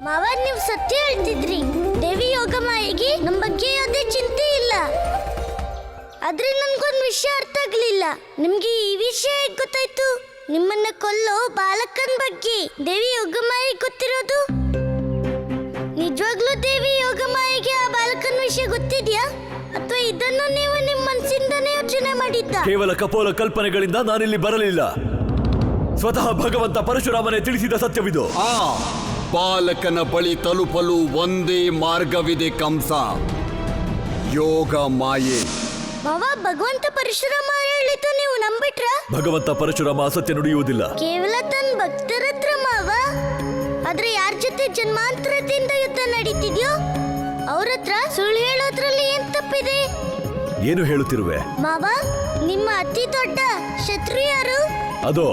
ಮಾವ, ನೀವು ಸತ್ಯ ಹೇಳ್ತಿದ್ರಿ. ದೇವಿ ಯೋಗಮಾಯಿಗೆ ನಮ್ಮ ಬಗ್ಗೆ ಯಾವುದೇ ಚಿಂತೆ ಇಲ್ಲ. ಆದ್ರೆ ನನ್ಗೊಂದು ವಿಷಯ ಅರ್ಥ ಆಗ್ಲಿಲ್ಲ. ನಿಮ್ಗೆ ಈ ವಿಷಯ ಹೇಗ್ ಗೊತ್ತಾಯ್ತು? ನಿಮ್ಮನ್ನ ಕೊಲ್ಲೋ ಬಾಲಕನ್ ಬಗ್ಗೆ ದೇವಿ ಯೋಗಮಾಯಿ ಗೊತ್ತಿರೋದು? ನಿಜವಾಗ್ಲೂ ದೇವಿ ಯೋಗಮಾಯಿಗೆ ಆ ಬಾಲಕನ ವಿಷಯ ಗೊತ್ತಿದ್ಯಾ, ಅಥವಾ ಇದನ್ನು ನೀವು ನಿಮ್ಮ ಮನಸ್ಸಿಂದನೇ ಯೋಚನೆ ಮಾಡಿದ್ದ? ಕೇವಲ ಕಪೋಲ ಕಲ್ಪನೆಗಳಿಂದ ನಾನಿಲ್ಲಿ ಬರಲಿಲ್ಲ. ಸ್ವತಃ ಭಗವಂತ ಪರಶುರಾಮನೇ ತಿಳಿಸಿದ ಸತ್ಯವಿದು. ಆ ಬಾಲಕನ ಬಳಿ ತಲುಪಲು ಒಂದೇ ಮಾರ್ಗವಿದೆ ಕಂಸ, ಯೋಗ ಮಾಯೆ. ಮಾವ, ಭಗವಂತ ಪರಶುರಾಮ ಹೇಳಿದ್ದು ನೀವು ನಂಬಿಟ್ರ? ಭಗವಂತ ಪರಶುರಾಮ ಅಸತ್ಯ ನುಡಿಯುವುದಿಲ್ಲ. ಕೇವಲ ತನ್ನ ಭಕ್ತರ ಹತ್ರ ಮಾವ. ಆದ್ರೆ ಯಾರ ಜೊತೆ ಜನ್ಮಾಂತರದಿಂದ ಯುದ್ಧ ನಡೀತಿದ್ಯೋ ಅವ್ರ ಹತ್ರ ಸುಳ್ಳು ಹೇಳೋದ್ರಲ್ಲಿ ಏನ್ ತಪ್ಪಿದೆ? ಏನು ಹೇಳುತ್ತಿರುವೆ ಮಾವ? ನಿಮ್ಮ ಅತಿ ದೊಡ್ಡ ಶತ್ರು ಯಾರು? ಅದೋ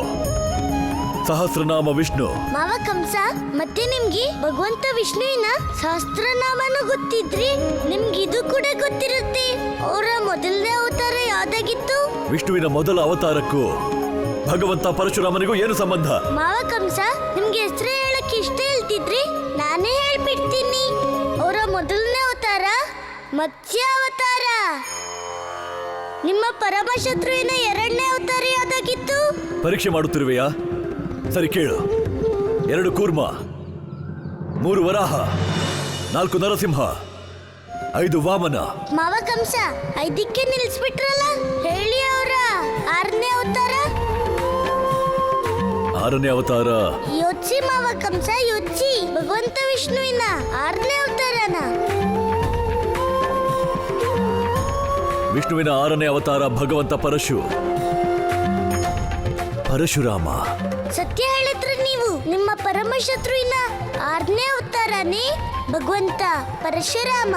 ಸಹಸ್ರನಾಮ ವಿಷ್ಣು. ಮಾವ ಕಂಸ, ಮತ್ತೆ ನಿಮ್ಗೆ ಭಗವಂತ ವಿಷ್ಣುವಿನ ಸಹಸ್ರನಾಮನು ಗೊತ್ತಿದ್ರಿ? ನಿಮ್ಗೆ ಇದು ಕೂಡ ಗೊತ್ತಿರುತ್ತೆ. ಅವರ ಮೊದಲನೇ ಅವತಾರ ಯಾವ್ದಾಗಿತ್ತು? ವಿಷ್ಣುವಿನ ಮೊದಲ ಅವತಾರಕ್ಕೂ ಭಗವಂತ ಪರಶುರಾಮನಿಗೂ ಏನು ಸಂಬಂಧ? ಮಾವ ಕಂಸ, ನಿಮ್ಗೆ ಹೆಸರು ಹೇಳಕ್ಕೆ ಇಷ್ಟ ಹೇಳ್ತಿದ್ರಿ, ನಾನೇ ಹೇಳ್ಬಿಡ್ತೀನಿ. ಅವರ ಮೊದಲನೇ ಅವತಾರ ಮತ್ಸ್ಯ ಅವತಾರ. ನಿಮ್ಮ ಪರಮಶತ್ರುವಿನ ಎರಡನೇ ಅವತಾರ ಯಾವ್ದಾಗಿತ್ತು? ಪರೀಕ್ಷೆ ಮಾಡುತ್ತಿರುವೆಯಾ? ಸರಿ ಕೇಳು. 2 ಕೂರ್ಮ, 3 ವರಾಹ, 4 ನರಸಿಂಹ, 5 ವಾಮನ. ಮಾವ ಕಂಸ, 5ಕ್ಕೆ ನಿಲ್ಸ್ಬಿಟ್ರಲ್ಲ, ಹೇಳಿ ಅವರ 6ನೇ ಅವತಾರ? 6ನೇ ಅವತಾರ ಯೋಚಿಸಿ ಮಾವ ಕಂಸ, ಯೋಚಿಸಿ. ಭಗವಂತ ವಿಷ್ಣುವಿನ 6ನೇ ಅವತಾರನ? ವಿಷ್ಣುವಿನ 6ನೇ ಅವತಾರ ಭಗವಂತ ಪರಶುರಾಮ. ಸತ್ಯ ಹೇಳಿದ್ರೆ ನೀವು. ನಿಮ್ಮ ಪರಮಶತ್ರುವಿನ 6ನೇ ಅವತಾರನೇ ಭಗವಂತ ಪರಶುರಾಮ.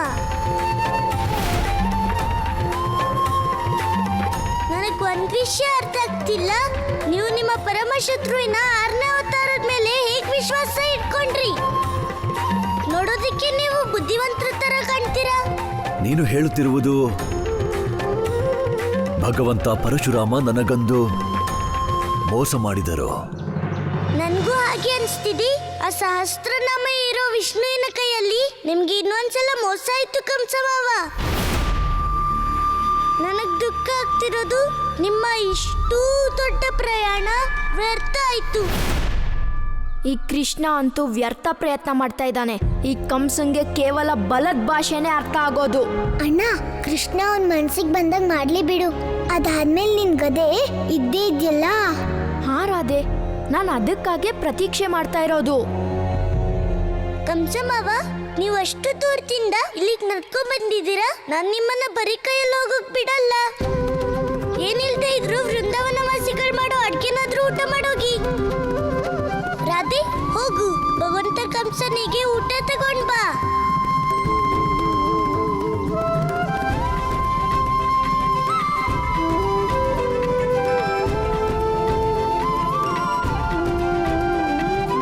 ನನಗೆ ಒಂದ್ ವಿಷಯ ಅರ್ಥ ಆಗ್ತಿಲ್ಲ. ನೀವು ನಿಮ್ಮ ಪರಮಶತ್ರುವಿನ 6ನೇ ಅವತಾರದ ಮೇಲೆ ಹೇಗ್ ವಿಶ್ವಾಸ ಇಟ್ಕೊಂಡ್ರಿ? ನೋಡೋದಿಕ್ಕೆ ನೀವು ಬುದ್ಧಿವಂತರ ತರ ಕಾಣ್ತೀರಾ. ನೀನು ಹೇಳುತ್ತಿರುವುದು ಭಗವಂತ ಪರಶುರಾಮ ನನಗೊಂದು ಮೋಸ ಮಾಡಿದರು. ನನ್ಗೂ ಹಾಗೆ ಅನ್ಸ್ತಿದೆ. ಆ ಸಹಸ್ರನಾಮ ಇರೋ ವಿಷ್ಣುವಿನ ಕೈಯಲ್ಲಿ ನಿಮ್ಗೆ ಇನ್ನೊಂದ್ಸಲ ಮೋಸ ಆಯ್ತು ಕಂಸ ಮಾವ. ನನಗ್ ದುಃಖ ಆಗ್ತಿರೋದು, ನಿಮ್ಮ ಇಷ್ಟೂ ದೊಡ್ಡ ಪ್ರಯಾಣ ವ್ಯರ್ಥ ಆಯ್ತು. ಈ ಕೃಷ್ಣ ಅಂತೂ ವ್ಯರ್ಥ ಪ್ರಯತ್ನ ಮಾಡ್ತಾ ಇದ್ದಾನೆ. ಈ ಕಂಸಂಗೆ ಕೇವಲ ಬಲದ ಭಾಷೆನೇ ಅರ್ಥ ಆಗೋದು. ಅಣ್ಣ, ಕೃಷ್ಣ ಅವನ್ ಮನ್ಸಿಗೆ ಬಂದಾಗ ಮಾಡ್ಲಿ ಬಿಡು. ಅದಾದ್ಮೇಲೆ ನಿನ್ ಗದೆ ಇದ್ದೇ ಇದೆಯಲ್ಲ. ಹಾ ರಾಧೆ, ನಾನು ಅದಕ್ಕಾಗೆ ಪ್ರತೀಕ್ಷೆ ಮಾಡ್ತಾ ಇರೋದು. ಕಂಸ ಮಾವ, ನೀವು ಅಷ್ಟು ದೂರದಿಂದ ಇಲ್ಲಿಗೆ ನಡ್ಕೊಂಡ್ ಬಂದಿದ್ದೀರಾ. ನಾನ್ ನಿಮ್ಮನ್ನ ಬರೀ ಕೈಯಲ್ಲಿ ಹೋಗೋಕ್ ಬಿಡಲ್ಲ. ಏನಿಲ್ದೇ ಇದ್ರು ವೃಂದಾವನ ವಾಸಿಗಳು ಮಾಡೋ ಅಡ್ಗೆನಾದ್ರೂ ಊಟ ಮಾಡೋಗಿ. ರಾಧೆ, ಹೋಗು, ಭಗವಂತ ಕಂಸನಿಗೆ ಊಟ ತಗೊಂಡ್ ಬಾ.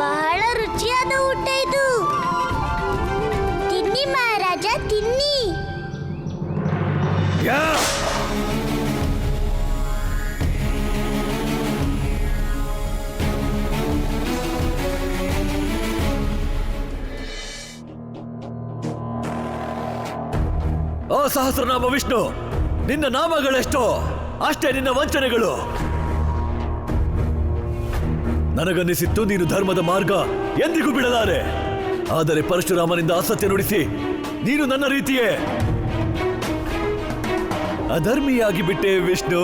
ಬಹಳ ರುಚಿಯಾದ ಊಟ ಇದು. ತಿನ್ನಿ ಮಹಾರಾಜ, ತಿನ್ನಿ. ಆ ಸಹಸ್ರನಾಮ ವಿಷ್ಣು, ನಿನ್ನ ನಾಮಗಳೆಷ್ಟೋ ಅಷ್ಟೇ ನಿನ್ನ ವಂಚನೆಗಳು. ನನಗನ್ನಿಸಿತ್ತು ನೀನು ಧರ್ಮದ ಮಾರ್ಗ ಎಂದಿಗೂ ಬಿಡಲಾರೆ. ಆದರೆ ಪರಶುರಾಮನಿಂದ ಅಸತ್ಯ ನುಡಿಸಿ ನೀನು ನನ್ನ ರೀತಿಯೇ ಅಧರ್ಮಿಯಾಗಿ ಬಿಟ್ಟೆ ವಿಷ್ಣು.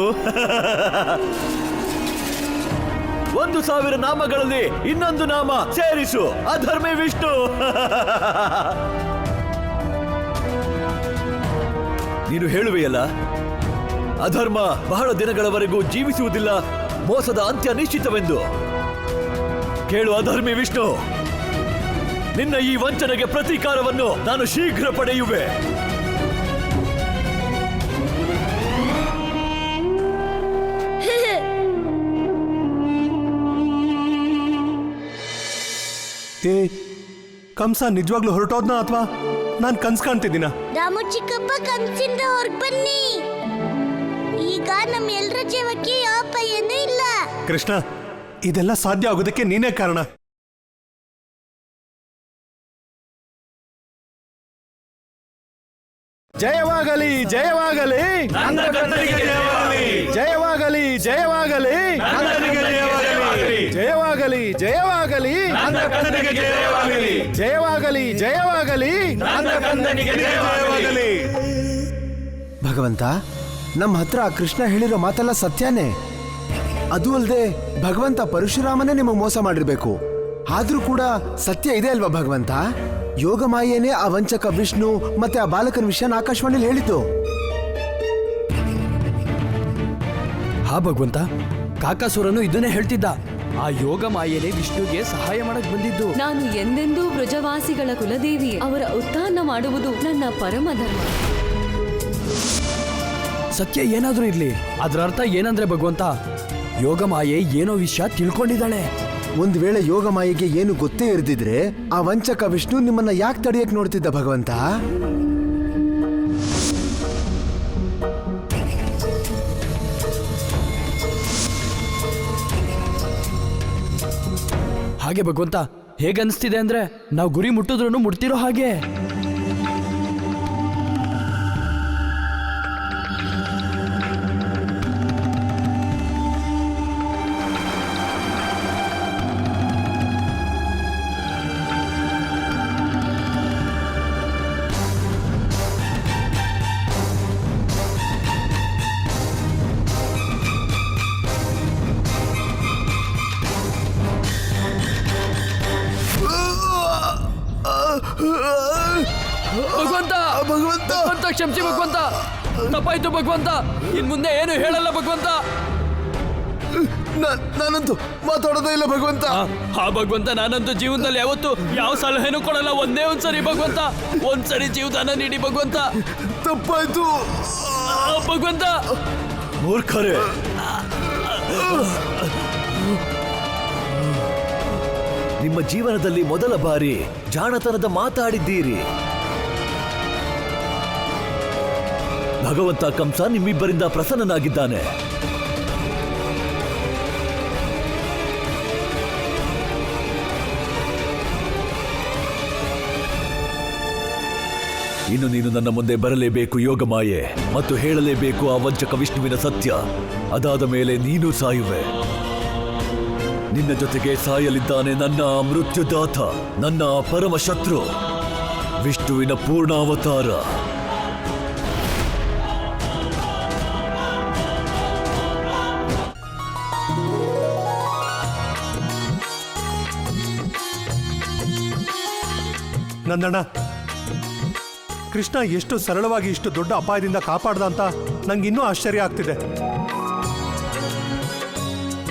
1,000 ನಾಮಗಳಲ್ಲಿ ಇನ್ನೊಂದು ನಾಮ ಸೇರಿಸು, ಅಧರ್ಮಿ ವಿಷ್ಣು. ನೀನು ಹೇಳುವೆಯಲ್ಲ, ಅಧರ್ಮ ಬಹಳ ದಿನಗಳವರೆಗೂ ಜೀವಿಸುವುದಿಲ್ಲ, ಮೋಸದ ಅಂತ್ಯ ನಿಶ್ಚಿತವೆಂದು. ಕೇಳು ಅಧರ್ಮಿ ವಿಷ್ಣು, ನಿನ್ನ ಈ ವಂಚನೆಗೆ ಪ್ರತೀಕಾರವನ್ನು ನಾನು ಶೀಘ್ರ ಪಡೆಯುವೆ. ಏ ಕಂಸ ನಿಜವಾಗ್ಲೂ ಹೊರಟೋದ್ನಾ ಅಥವಾ ನಾನು ಕನ್ಸ್ ಕಾಣ್ತಿದ್ದೀನ? ರಾಮು ಚಿಕ್ಕಪ್ಪ, ಕನಸಿಂದ ಹೊರಗ್ ಬನ್ನಿ. ಈಗ ನಮ್ಮ ಎಲ್ಲರ ಜೀವಕ್ಕೆ ಯಾವ ಭಯನೂ ಇಲ್ಲ. ಕೃಷ್ಣ, ಇದೆಲ್ಲ ಸಾಧ್ಯ ಆಗೋದಕ್ಕೆ ನೀನೇ ಕಾರಣ. ಜಯವಾಗಲಿ ಜಯವಾಗಲಿ ಜಯವಾಗಲಿ ಜಯವಾಗಲಿ ಜಯವಾಗಲಿ ಜಯವಾಗಲಿ ಜಯವಾಗಲಿ ಜಯವಾಗಲಿ ಭಗವಂತ, ನಮ್ಮ ಹತ್ರ ಆ ಕೃಷ್ಣ ಹೇಳಿರೋ ಮಾತೆಲ್ಲ ಸತ್ಯನೇ. ಅದು ಅಲ್ಲದೆ ಭಗವಂತ ಪರಶುರಾಮನೇ ನಿಮಗೆ ಮೋಸ ಮಾಡಿರ್ಬೇಕು. ಆದ್ರೂ ಕೂಡ ಸತ್ಯ ಇದೆ ಅಲ್ವಾ ಭಗವಂತ? ಯೋಗ ಮಾಯೇನೆ ಆ ವಂಚಕ ವಿಷ್ಣು ಮತ್ತೆ ಆ ಬಾಲಕನ ವಿಷಯನ ಆಕಾಶವಾಣಿಲಿ ಹೇಳಿದ್ದು. ಹಾ ಭಗವಂತ, ಕಾಕಾಸುರನು ಇದನ್ನೇ ಹೇಳ್ತಿದ್ದ. ಆ ಯೋಗ ಮಾಯೆನೆ ವಿಷ್ಣುಗೆ ಸಹಾಯ ಮಾಡಕ್ ಬಂದಿದ್ದು. ನಾನು ಎಂದೆಂದೂ ಬ್ರಜವಾಸಿಗಳ ಕುಲದೇವಿ. ಅವರ ಉತ್ಥಾನ ಮಾಡುವುದು ನನ್ನ ಪರಮ ಧರ್ಮ. ಸತ್ಯ ಏನಾದ್ರೂ ಇರ್ಲಿ, ಅದ್ರ ಅರ್ಥ ಏನಂದ್ರೆ ಭಗವಂತ, ಯೋಗ ಮಾಯೆ ಏನೋ ವಿಷಯ ತಿಳ್ಕೊಂಡಿದ್ದಾಳೆ. ಒಂದ್ ವೇಳೆ ಯೋಗ ಮಾಯೆಗೆ ಏನು ಗೊತ್ತೇ ಇರ್ದಿದ್ರೆ ಆ ವಂಚಕ ವಿಷ್ಣು ನಿಮ್ಮನ್ನ ಯಾಕೆ ತಡೆಯಕ್ ನೋಡ್ತಿದ್ದ ಭಗವಂತ? ಹಾಗೆ ಭಗವಂತ, ಹೇಗನ್ಸ್ತಿದೆ ಅಂದ್ರೆ ನಾವು ಗುರಿ ಮುಟ್ಟಿದ್ರು ಮುಟ್ತಿರೋ ಹಾಗೆ. ಭಗವಂತ ಭಗವಂತ ಭಗವಂತ ಕ್ಷಮಿಸಿ ಭಗವಂತ, ತಪ್ಪಾಯ್ತು ಭಗವಂತ, ಇನ್ ಮುಂದೆ ಏನು ಹೇಳಲ್ಲ ಭಗವಂತ. ನಾನಂತೂ ಮಾತಾಡೋದೇ ಇಲ್ಲ ಭಗವಂತ. ಹಾ ಭಗವಂತ, ನಾನಂತೂ ಜೀವನದಲ್ಲಿ ಯಾವತ್ತು ಯಾವ ಸಲಹೆನೂ ಕೊಡಲ್ಲ. ಒಂದೇ ಒಂದ್ಸರಿ ಭಗವಂತ, ಒಂದ್ಸರಿ ಜೀವದಾನ ನೀಡಿ ಭಗವಂತ. ತಪ್ಪಾಯ್ತು ಭಗವಂತ. ಮೂರ್ಖರೇ, ನಿಮ್ಮ ಜೀವನದಲ್ಲಿ ಮೊದಲ ಬಾರಿ ಜಾಣತನದ ಮಾತಾಡಿದ್ದೀರಿ. ಭಗವಂತ ಕಂಸ ನಿಮ್ಮಿಬ್ಬರಿಂದ ಪ್ರಸನ್ನನಾಗಿದ್ದಾನೆ. ಇನ್ನು ನೀನು ನನ್ನ ಮುಂದೆ ಬರಲೇಬೇಕು ಯೋಗ ಮಾಯೆ, ಮತ್ತು ಹೇಳಲೇಬೇಕು ಆ ವಂಚಕ ವಿಷ್ಣುವಿನ ಸತ್ಯ. ಅದಾದ ಮೇಲೆ ನೀನು ಸಾಯುವೆ. ನಿನ್ನ ಜೊತೆಗೆ ಸಾಯಲಿದ್ದಾನೆ ನನ್ನ ಮೃತ್ಯುದಾತ, ನನ್ನ ಪರಮ ಶತ್ರು, ವಿಷ್ಣುವಿನ ಪೂರ್ಣಾವತಾರ. ನಂದಣ್ಣ, ಕೃಷ್ಣ ಎಷ್ಟು ಸರಳವಾಗಿ ಇಷ್ಟು ದೊಡ್ಡ ಅಪಾಯದಿಂದ ಕಾಪಾಡ್ದ ಅಂತ ನಂಗೆ ಇನ್ನೂ ಆಶ್ಚರ್ಯ ಆಗ್ತಿದೆ.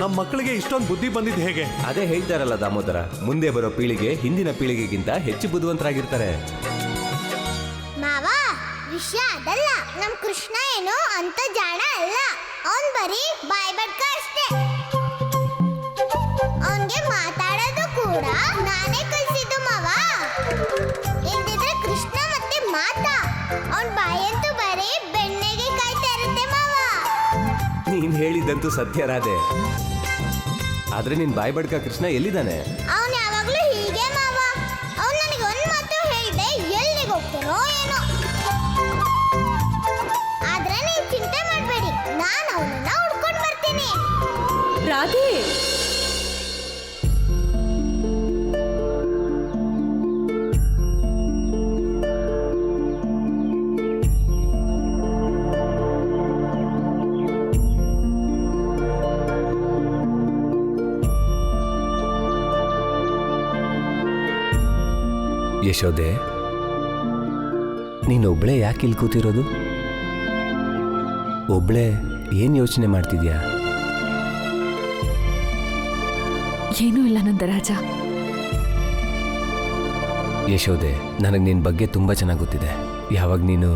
ನಮ್ಮ ಮಕ್ಕಳಿಗೆ ಇಷ್ಟೊಂದು ಬುದ್ಧಿ ಬಂದಿದ್ದು ಹೇಗೆ? ಅದೇ ಹೇಳ್ತಾರಲ್ಲ ದಾಮೋದರ, ಮುಂದೆ ಬರೋ ಪೀಳಿಗೆ ಹಿಂದಿನ ಪೀಳಿಗೆಗಿಂತ ಹೆಚ್ಚು ಬುದ್ಧಿವಂತರಾಗಿರ್ತಾರೆ. ಮಾವ, ವಿಷಯ ಅದಲ್ಲ. ನಮ್ ಕೃಷ್ಣ ಏನು ಅಂತ ಜಾಣ ಅಲ್ಲ. ಅವನ್ ಬರೀ ಬಾಯ್ ಬಡ್ಕ ಅಷ್ಟೇ. ಅವನ್ಗೆ ಮಾತಾಡೋದು ಕೂಡ ನಾನೇ ಕಲ್ಸಿದ್ದು ಮಾವ. ಇಲ್ದಿದ್ರೆ ಕೃಷ್ಣ ಮತ್ತೆ ಮಾತಾ, ಅವನ್ ಬಾಯಂತೂ ಬರೀ ಬೆಣ್ಣೆಗೆ ಕಾಯ್ತಾ ಇರುತ್ತೆ ಮಾವ. ನೀನ್ ಹೇಳಿದ್ದಂತೂ ಸತ್ಯ ರಾಧೆ. ಆದ್ರೆ ನಿನ್ ಬಾಯ್ ಬಡ್ಕ ಕೃಷ್ಣ ಎಲ್ಲಿದ್ದಾನೆ? ಅವನ್ ಯಾವಾಗ್ಲೂ ಹೀಗೆ ಮಾವ. ಅವ್ನು ನನಗೆ ಒಂದ್ ಮಾತು ಹೇಳ್ದೆ ಎಲ್ಲಿಗೆ ಹೋಗ್ತಾನೋ ಏನೋ. ಆದ್ರೆ ನೀವು ಚಿಂತೆ ಮಾಡ್ಬೇಡಿ, ನಾನು ಅವನನ್ನ ಹುಡ್ಕೊಂಡು ಬರ್ತೀನಿ. ರಾಧೆ, ಯಶೋದೆ, ನೀನೊಬ್ಳೆ ಯಾಕೆ ಇಲ್ಲಿ ಕೂತಿರೋದು? ಒಬ್ಳೆ ಏನ್ ಯೋಚನೆ ಮಾಡ್ತಿದ್ಯಾ? ಏನೂ ಇಲ್ಲ ನಂದರಾಜ. ಯಶೋದೆ, ನನಗೆ ನಿನ್ನ ಬಗ್ಗೆ ತುಂಬ ಚೆನ್ನಾಗಿ ಗೊತ್ತಿದೆ. ಯಾವಾಗ ನೀನು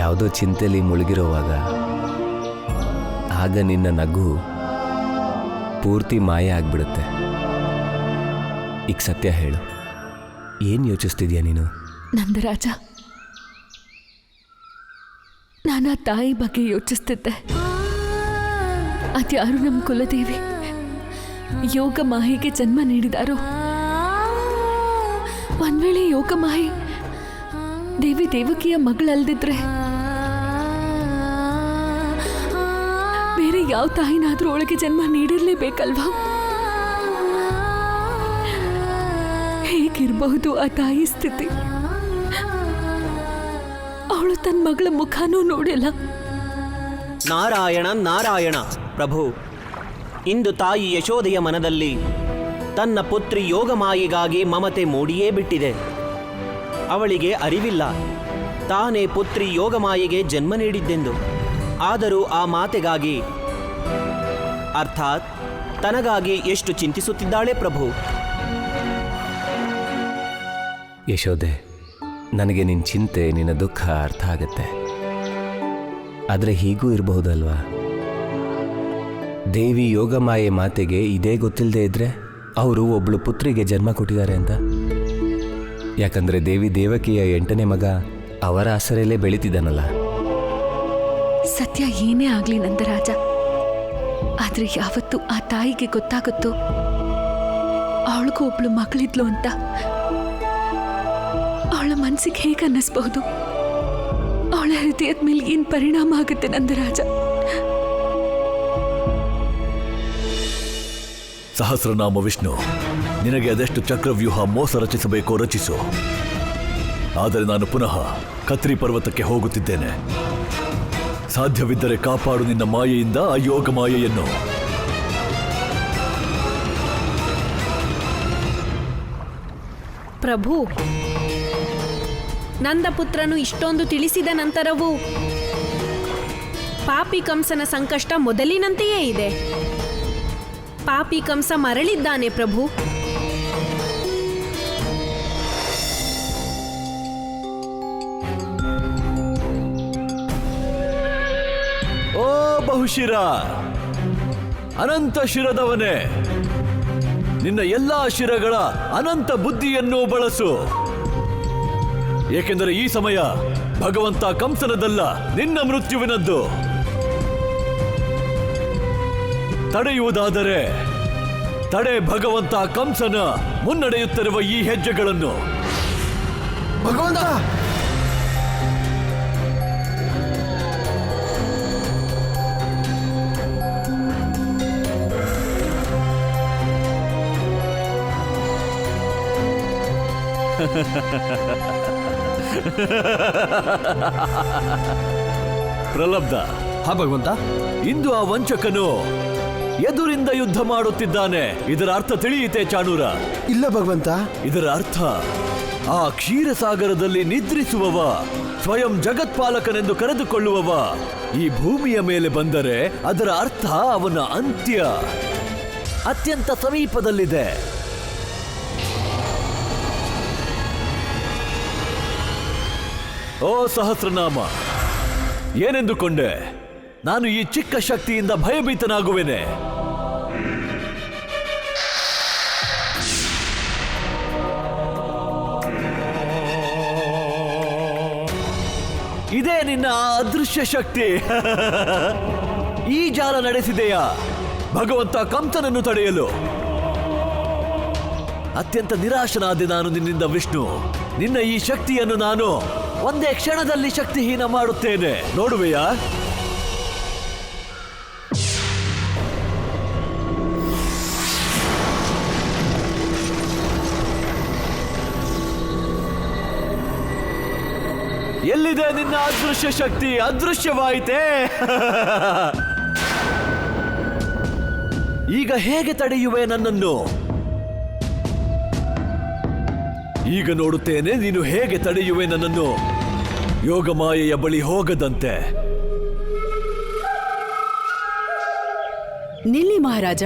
ಯಾವುದೋ ಚಿಂತೆಯಲ್ಲಿ ಮುಳುಗಿರೋವಾಗ ಆಗ ನಿನ್ನ ನಗು ಪೂರ್ತಿ ಮಾಯ ಆಗ್ಬಿಡುತ್ತೆ. ಈಗ ಸತ್ಯ ಹೇಳು, ಏನು ಯೋಚಿಸ್ತಿದ್ಯಾ ನೀನು? ನಂದರಾಜ, ನಾನು ಆ ತಾಯಿ ಬಗ್ಗೆ ಯೋಚಿಸ್ತಿದ್ದೆ. ಅದ್ಯಾರು ನಮ್ಮ ಕುಲದೇವಿ ಯೋಗ ಮಾಹಿಗೆ ಜನ್ಮ ನೀಡಿದಾರೋ? ಒಂದ್ ವೇಳೆ ಯೋಗ ಮಾಹಿ ದೇವಿ ದೇವಕಿಯ ಮಗಳಲ್ದಿದ್ರೆ ಬೇರೆ ಯಾವ ತಾಯಿನಾದ್ರೂ ಒಳಗೆ ಜನ್ಮ ನೀಡಿರ್ಲೇಬೇಕಲ್ವಾ? ಹೇಗಿರಬಹುದು ಆ ತಾಯಿ ಸ್ಥಿತಿ? ಅವಳು ತನ್ನ ಮಗಳ ಮುಖನೂ ನೋಡಿಲ್ಲ. ನಾರಾಯಣ ನಾರಾಯಣ ಪ್ರಭು, ಇಂದು ತಾಯಿ ಯಶೋದೆಯ ಮನದಲ್ಲಿ ತನ್ನ ಪುತ್ರಿ ಯೋಗಮಾಯಿಗಾಗಿ ಮಮತೆ ಮೂಡಿಯೇ ಬಿಟ್ಟಿದೆ. ಅವಳಿಗೆ ಅರಿವಿಲ್ಲ ತಾನೇ ಪುತ್ರಿ ಯೋಗಮಾಯಿಗೆ ಜನ್ಮ ನೀಡಿದ್ದೆಂದು. ಆದರೂ ಆ ಮಾತೆಗಾಗಿ ಅರ್ಥಾತ್ ತನಗಾಗಿ ಎಷ್ಟು ಚಿಂತಿಸುತ್ತಿದ್ದಾಳೆ ಪ್ರಭು. ಯಶೋದೆ, ನನಗೆ ನಿನ್ನ ಚಿಂತೆ, ನಿನ್ನ ದುಃಖ ಅರ್ಥ ಆಗತ್ತೆ. ಆದರೆ ಹೀಗೂ ಇರಬಹುದಲ್ವಾ? ದೇವಿ ಯೋಗಮಾಯೆ ಮಾತೆಗೆ ಇದೇ ಗೊತ್ತಿಲ್ಲದೆ ಇದ್ರೆ ಅವರು ಒಬ್ಳು ಪುತ್ರಿಗೆ ಜನ್ಮ ಕೊಟ್ಟಿದ್ದಾರೆ ಅಂತ. ಯಾಕಂದ್ರೆ ದೇವಿ ದೇವಕಿಯ 8ನೇ ಮಗ ಅವರ ಆಸರೆಯಲ್ಲೇ ಬೆಳೀತಿದ್ದಾನಲ್ಲ. ಸತ್ಯ ಏನೇ ಆಗ್ಲಿ ನಂದರಾಜ, ಆದ್ರೆ ಯಾವತ್ತು ಆ ತಾಯಿಗೆ ಗೊತ್ತಾಗುತ್ತೋ ಅವಳಿಗೂ ಒಬ್ಳು ಮಗಳಿದ್ಲು ಅಂತ, ಅವಳ ಮನಸ್ಸಿಗೆ ಹೇಗೆ ಅನ್ನಿಸ್ಬಹುದು? ಅವಳ ಹೃದಯದ ಮೇಲೆ ಏನ್ ಪರಿಣಾಮ ಆಗುತ್ತೆ ನಂದರಾಜ? ಸಹಸ್ರನಾಮ ವಿಷ್ಣು, ನಿನಗೆ ಅದೆಷ್ಟು ಚಕ್ರವ್ಯೂಹ ಮೋಸ ರಚಿಸಬೇಕೋ ರಚಿಸು. ಆದರೆ ನಾನು ಪುನಃ ಕತ್ರಿ ಪರ್ವತಕ್ಕೆ ಹೋಗುತ್ತಿದ್ದೇನೆ. ಸಾಧ್ಯವಿದ್ದರೆ ಕಾಪಾಡು ನಿನ್ನ ಮಾಯೆಯಿಂದ ಆ ಯೋಗ ಮಾಯೆಯನ್ನು. ಪ್ರಭು, ನಂದಪುತ್ರನು ಇಷ್ಟೊಂದು ತಿಳಿಸಿದ ನಂತರವೂ ಪಾಪಿ ಕಂಸನ ಸಂಕಷ್ಟ ಮೊದಲಿನಂತೆಯೇ ಇದೆ. ಪಾಪಿ ಕಂಸ ಮರಳಿದ್ದಾನೆ ಪ್ರಭು. ಓ ಬಹುಶಿರ, ಅನಂತ ಶಿರದವನೇ, ನಿನ್ನ ಎಲ್ಲಾ ಶಿರಗಳ ಅನಂತ ಬುದ್ಧಿಯನ್ನು ಬಳಸು. ಏಕೆಂದರೆ ಈ ಸಮಯ ಭಗವಂತ ಕಂಸನದಲ್ಲ, ನಿನ್ನ ಮೃತ್ಯುವಿನದ್ದು. ತಡೆಯುವುದಾದರೆ ತಡೆ ಭಗವಂತ ಕಂಸನ ಮುನ್ನಡೆಯುತ್ತಿರುವ ಈ ಹೆಜ್ಜೆಗಳನ್ನು. ಭಗವಂತ! ಪ್ರಲಬ್ಧ, ಹಾ ಭಗವಂತ, ಇಂದು ಆ ವಂಚಕನು ಎದುರಿಂದ ಯುದ್ಧ ಮಾಡುತ್ತಿದ್ದಾನೆ. ಇದರ ಅರ್ಥ ತಿಳಿಯಿತೆ ಚಾಣೂರ? ಇಲ್ಲ ಭಗವಂತ. ಇದರ ಅರ್ಥ ಆ ಕ್ಷೀರಸಾಗರದಲ್ಲಿ ನಿದ್ರಿಸುವವ, ಸ್ವಯಂ ಜಗತ್ಪಾಲಕನೆಂದು ಕರೆದುಕೊಳ್ಳುವವ ಈ ಭೂಮಿಯ ಮೇಲೆ ಬಂದರೆ ಅದರ ಅರ್ಥ ಅವನ ಅಂತ್ಯ ಅತ್ಯಂತ ಸಮೀಪದಲ್ಲಿದೆ. ಓ ಸಹಸ್ರನಾಮ, ಏನೆಂದುಕೊಂಡೆ? ನಾನು ಈ ಚಿಕ್ಕ ಶಕ್ತಿಯಿಂದ ಭಯಭೀತನಾಗುವೆನೆ. ಇದೇ ನಿನ್ನ ಅದೃಶ್ಯ ಶಕ್ತಿ. ಈ ಜಾಲ ನಡೆಸಿದೆಯಾ ಭಗವಂತ ಕಂಸನನ್ನು ತಡೆಯಲು? ಅತ್ಯಂತ ನಿರಾಶನಾದೆ ನಾನು ನಿನ್ನಿಂದ ವಿಷ್ಣು. ನಿನ್ನ ಈ ಶಕ್ತಿಯನ್ನು ನಾನು ಒಂದೇ ಕ್ಷಣದಲ್ಲಿ ಶಕ್ತಿಹೀನ ಮಾಡುತ್ತೇನೆ. ನೋಡುವೆಯಾ? ಎಲ್ಲಿದೆ ನಿನ್ನ ಅದೃಶ್ಯ ಶಕ್ತಿ? ಅದೃಶ್ಯವಾಯಿತೇ. ಈಗ ಹೇಗೆ ತಡೆಯುವೆ ನನ್ನನ್ನು? ಈಗ ನೋಡುತ್ತೇನೆ ನೀನು ಹೇಗೆ ತಡೆಯುವೆ ನನ್ನನ್ನು ಯೋಗಮಾಯೆಯ ಬಳಿ ಹೋಗದಂತೆ. ನಿಲ್ಲಿ ಮಹಾರಾಜ.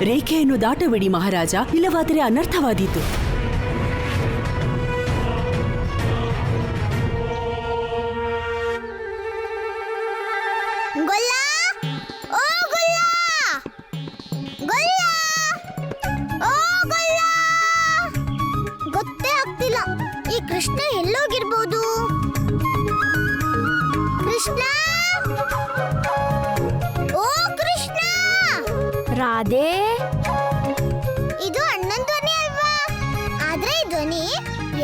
ರೇಖೆಯನ್ನು ದಾಟಬೇಡಿ ಮಹಾರಾಜ, ಇಲ್ಲವಾದರೆ ಅನರ್ಥವಾದೀತು. ಗೊಲ್ಲ, ಓ ಗೊಲ್ಲ, ಗೊಲ್ಲ, ಓ ಗೊಲ್ಲ. ಗೊತ್ತೇ ಆಗ್ತಿಲ್ಲ ಈ ಕೃಷ್ಣ ಎಲ್ಲೋಗಿರ್ಬೋದು. ಕೃಷ್ಣ ರಾಧೆ, ಇದು ಅಣ್ಣನ್ ಧ್ವನಿ ಅಲ್ವಾ? ಆದ್ರೆ ಈ ಧ್ವನಿ